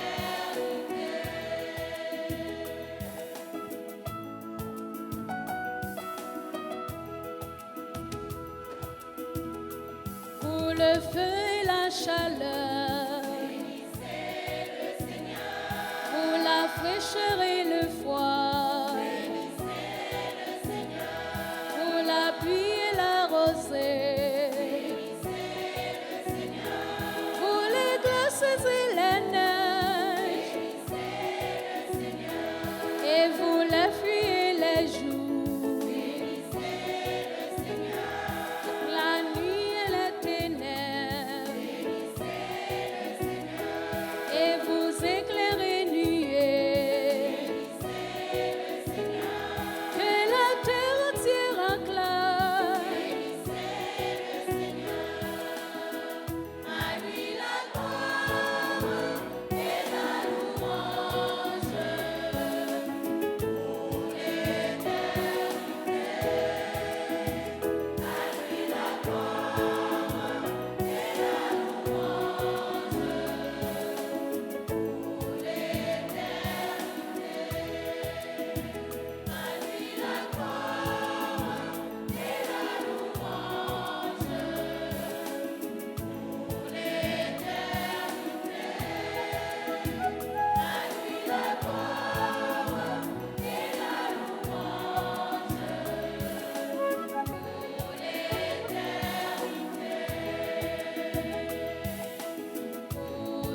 Pour le feu et la chaleur, pour la fraîcheur et le froid, pour la pluie et la rosée, pour les glaces et les neiges, et vous les fruits et les jours, la nuit et les ténèbres, et vous éclairez nuées, que la terre entière acclame. À lui la gloire et la louange pour l'éternité. À lui la gloire et la louange pour l'éternité. À lui la gloire et la louange pour l'éternité. À lui la gloire et la louange pour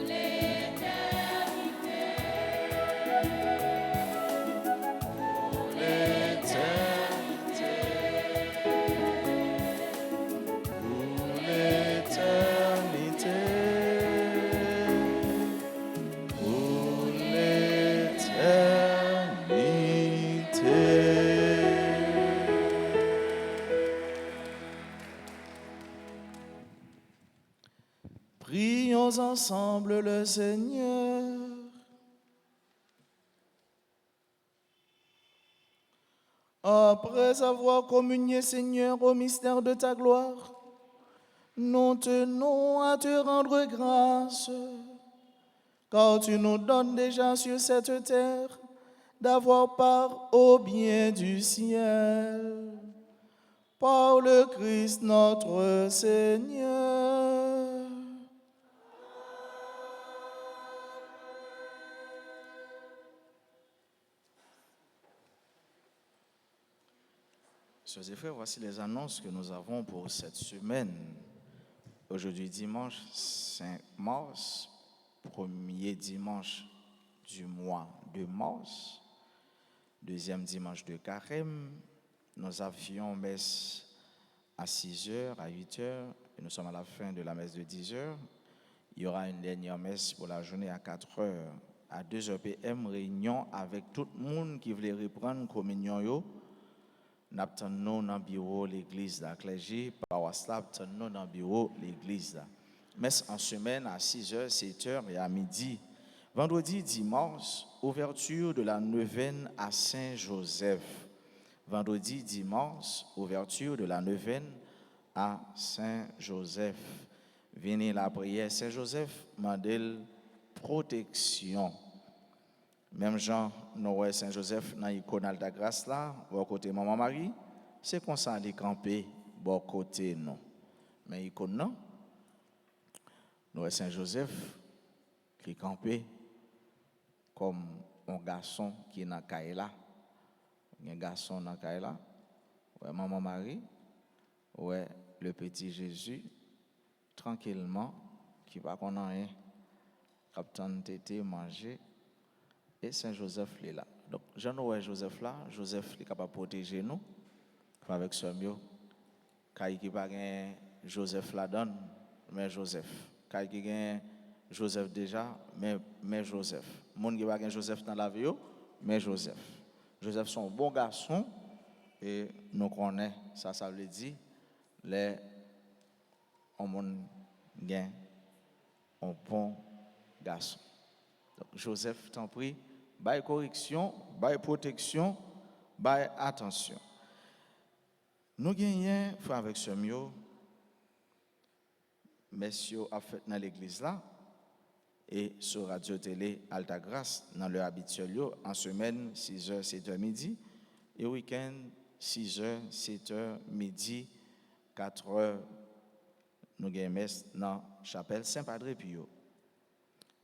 Pour l'éternité. Prions ensemble le Seigneur. Après avoir communié, Seigneur, au mystère de ta gloire, nous tenons à te rendre grâce, car tu nous donnes déjà sur cette terre d'avoir part au bien du ciel. Par le Christ notre Seigneur. Sœurs et frères, voici les annonces que nous avons pour cette semaine. Aujourd'hui, dimanche 5 mars, premier dimanche du mois de mars, deuxième dimanche de carême. Nous avions messe à 6h, à 8h, et nous sommes à la fin de la messe de 10h. Il y aura une dernière messe pour la journée à 4h. À 2h PM, réunion avec tout le monde qui voulait reprendre communion. Nous attendons dans le bureau l'église de la clergé, par WhatsApp, nous attendons dans le bureau l'église. Messe en semaine à 6h, 7h et à midi. Vendredi, dimanche, ouverture de la neuvaine à Saint-Joseph. Vendredi, dimanche, ouverture de la neuvaine à Saint-Joseph. Venez la prière Saint-Joseph, mandel protection. Même Jean, nous Saint-Joseph dans l'icône de la grâce là, au côté maman Marie, c'est comme ça les camper bon côté non. Mais l'icône non. Nous Saint-Joseph qui campé comme un garçon qui est dans Kaila. Un garçon dans Kaila. ouais, maman Marie, ouais, le petit Jésus, tranquillement, qui va qu'on a rien, capitaine tété manger, et Saint-Joseph est là. Donc, Jean ouais Joseph là, Joseph est capable de protéger nous, avec ce mieux. Quand qui pas Joseph la donne, mais Joseph. Quand qui gagne Joseph déjà, mais Joseph. Monde qui pas Joseph dans la vie, mais Joseph. Joseph sont un bon garçon et nous connaissons ça veut dire les on monde gagne un bon garçon. Donc Joseph t'en prie, bail correction, bail protection, bail attention. Nous gagnons frère avec ce mieux messieurs a fait dans l'église là et sur radio télé Alta Grâce dans leur habituel en semaine 6h 7h midi et week-end 6h 7h midi 4h nous gagnons messe dans chapelle Saint-Padre Pio.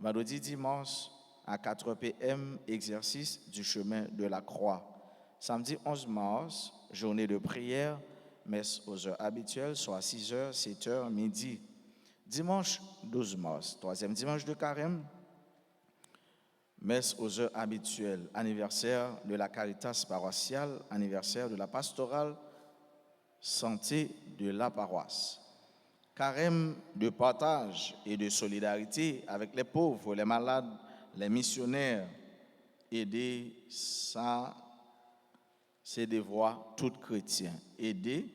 Vendredi dimanche à 4 p.m. exercice du chemin de la croix. Samedi 11 mars, journée de prière, messe aux heures habituelles, soit 6h, 7h, midi. Dimanche 12 mars, troisième dimanche de carême, messe aux heures habituelles, anniversaire de la Caritas paroissiale, anniversaire de la pastorale santé de la paroisse. Carême de partage et de solidarité avec les pauvres, les malades, les missionnaires. Aider, ça, c'est devoir tout chrétien. Aider,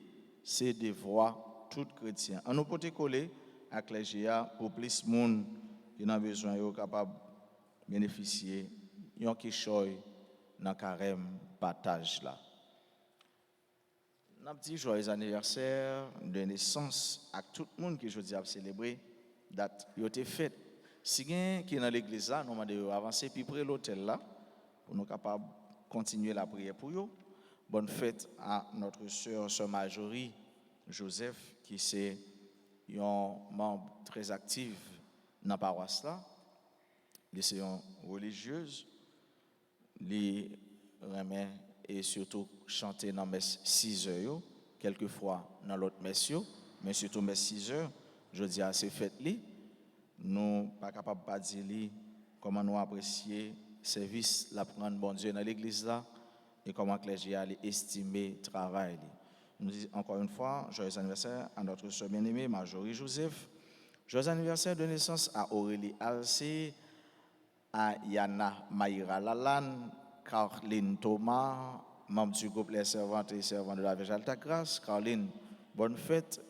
c'est devoir tout chrétien. On nous peut coller avec les GIA pour plus de monde qui ont besoin de capable de bénéficier yon qui choy dans carême partage là. N'a petit joyeux anniversaire de naissance à tout le monde qui aujourd'hui a célébré date yo été faite. Si quelqu'un qui est dans l'église là, nous demandons avancer puis près l'hôtel là pour nous capable continuer la prière pour eux. Bonne fête à notre sœur Marjorie Joseph qui c'est un membre très actif dans la paroisse là. Elle est une religieuse, elle remet et surtout chanter dans messe 6 heures, quelquefois dans l'autre messe, mais surtout messe 6 heures, je dis à ces fêtes-là, nous pas capable de dire comment nous apprécier le service, la prendre bon Dieu dans l'église là, et comment que les gens allaient estimer le travail. Nous disons encore une fois, joyeux anniversaire à notre sœur bien-aimée Marjorie Joseph, joyeux anniversaire de naissance à Aurélie Alcé, à Yana Maïra Lalane, Caroline Thomas, membre du groupe Les Servantes et Servants de la Vierge Alta Grâce. Caroline, bonne fête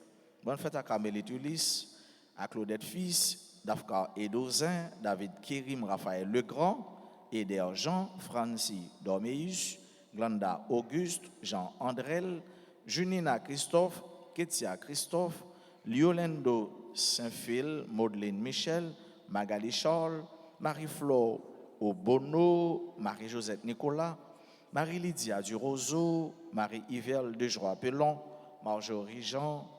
à Camélie Tulis, à Claudette Fils, Dafka Edozin, David Kérim, Raphaël Legrand, Eder Jean, Francis Dormeus, Glenda Auguste, Jean Andrel, Junina Christophe, Ketia Christophe, Liolendo Saint-Phil, Madeleine Michel, Magali Charles, Marie-Flore Obono, Marie-Josette Nicolas, Marie-Lydia Durozo, Marie-Yvelle Dejoie-Pelon, Marjorie Jean,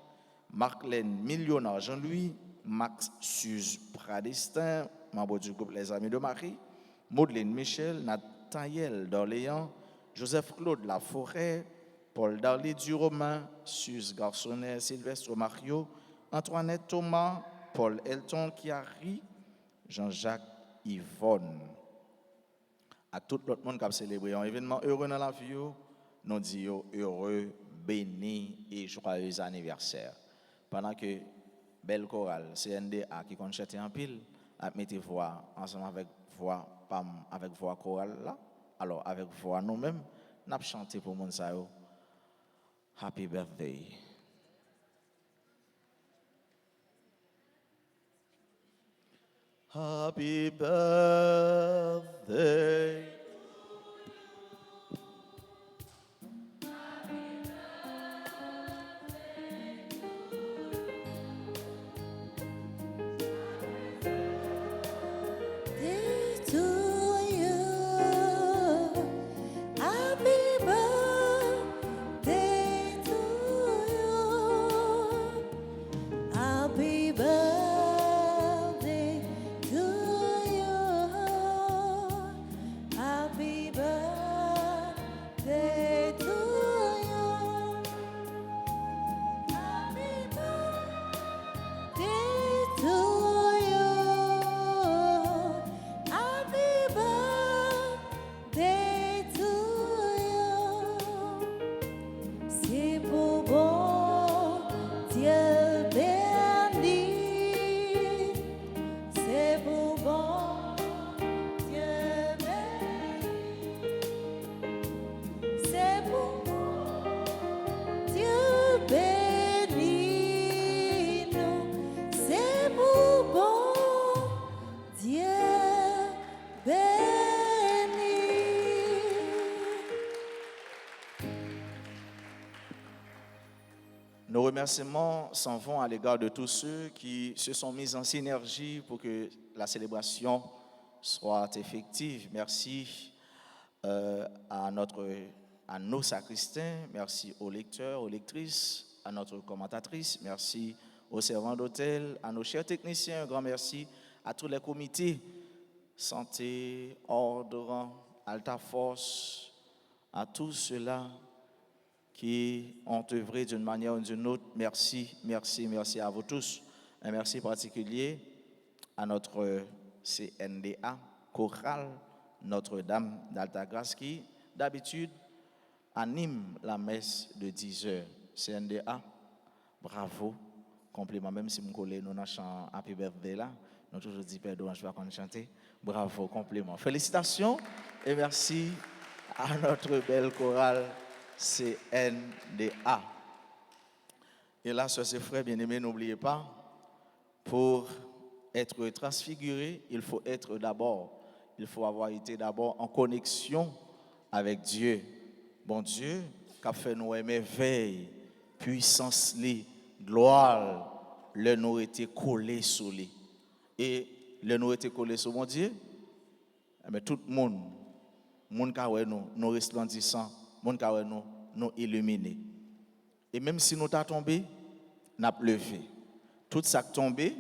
Marlène Millionnaire Jean-Louis, Max Suze Pradestin, membre du groupe Les Amis de Marie, Madeleine Michel, Nathaniel d'Orléans, Joseph-Claude Laforêt, Paul Darly du Romain, Suze Garçonnet, Sylvestre Mario, Antoinette Thomas, Paul Elton Chiari, Jean-Jacques Yvonne. À tout l'autre monde qui a célébré un événement heureux dans la vie, nous disons heureux, béni et joyeux anniversaire. Pendant que belle chorale CNDA qui compte chanter en pile, a mis voix ensemble avec voix PAM, avec voix chorale là, alors avec voix nous-mêmes, nous avons chanté pour mon sao. Happy birthday. Happy birthday.
Happy birthday to you.
remerciements s'en vont à l'égard de tous ceux qui se sont mis en synergie pour que la célébration soit effective. Merci à nos sacristains, merci aux lecteurs, aux lectrices, à notre commentatrice, merci aux servants d'hôtel, à nos chers techniciens, un grand merci à tous les comités, santé, ordre, Alta Force, à tous ceux-là qui ont œuvré d'une manière ou d'une autre. Merci, merci, merci à vous tous. Un merci particulier à notre CNDA, chorale Notre-Dame d'Altagrace, qui d'habitude anime la messe de 10h. CNDA, bravo, compliment, même si mon collègue nous a chanté Happy Birthday là, nous toujours dit Père d'Orange va qu'on chante. Bravo, compliment. Félicitations et merci à notre belle chorale CNDA. Et là, sœurs et frères bien-aimés, n'oubliez pas, pour être transfiguré, il faut avoir été d'abord en connexion avec Dieu. Bon Dieu, qui a fait nous merveilles, puissance, gloire, le nous été collé sur lui. Et le nous été collé sur mon Dieu, mais tout le monde qui nous resplendissants, monde qui nous illuminés. Et même si nous t'avons tombé, nous avons levé. Tout ça qui est tombé,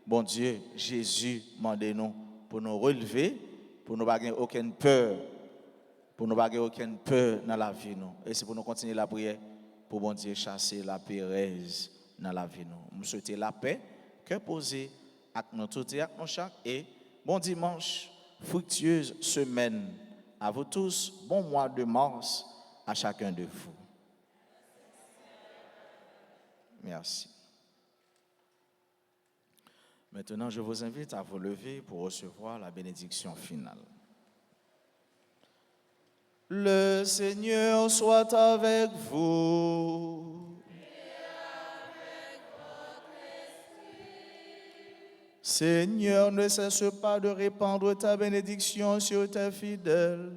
bon Dieu, Jésus m'a demandé nous pour nous relever, pour nous n'avoir aucune peur, dans la vie nous. Et c'est pour nous continuer la prière, pour bon Dieu chasser la pérèse dans la vie nous. Nous souhaitons la paix, que poser avec nous tous et avec nous chaque. Et bon dimanche, fructueuse semaine à vous tous, bon mois de mars à chacun de vous. Merci. Maintenant, je vous invite à vous lever pour recevoir la bénédiction finale. Le Seigneur soit avec vous. Seigneur, ne cesse pas de répandre ta bénédiction sur tes fidèles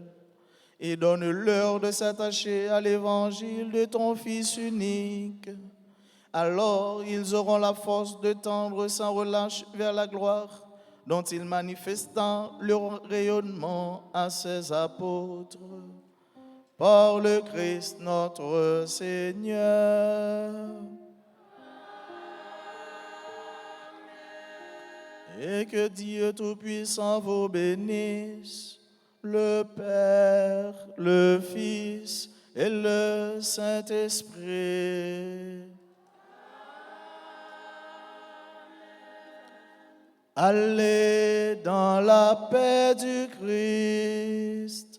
et donne-leur de s'attacher à l'évangile de ton Fils unique. Alors ils auront la force de tendre sans relâche vers la gloire dont il manifesta le rayonnement à ses apôtres. Par le Christ notre Seigneur. Et que Dieu Tout-Puissant vous bénisse, le Père, le Fils et le Saint-Esprit. Allez dans la paix du Christ.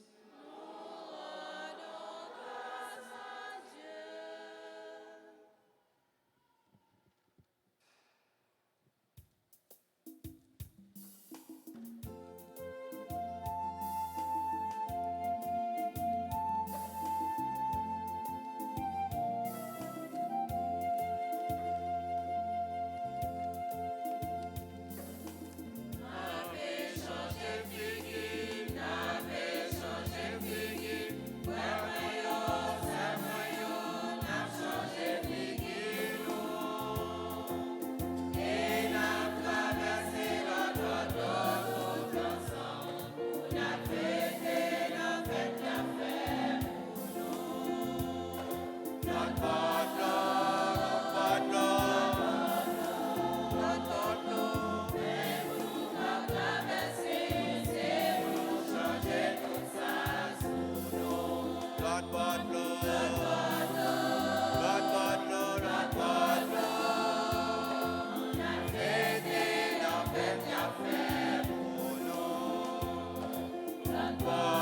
Bye.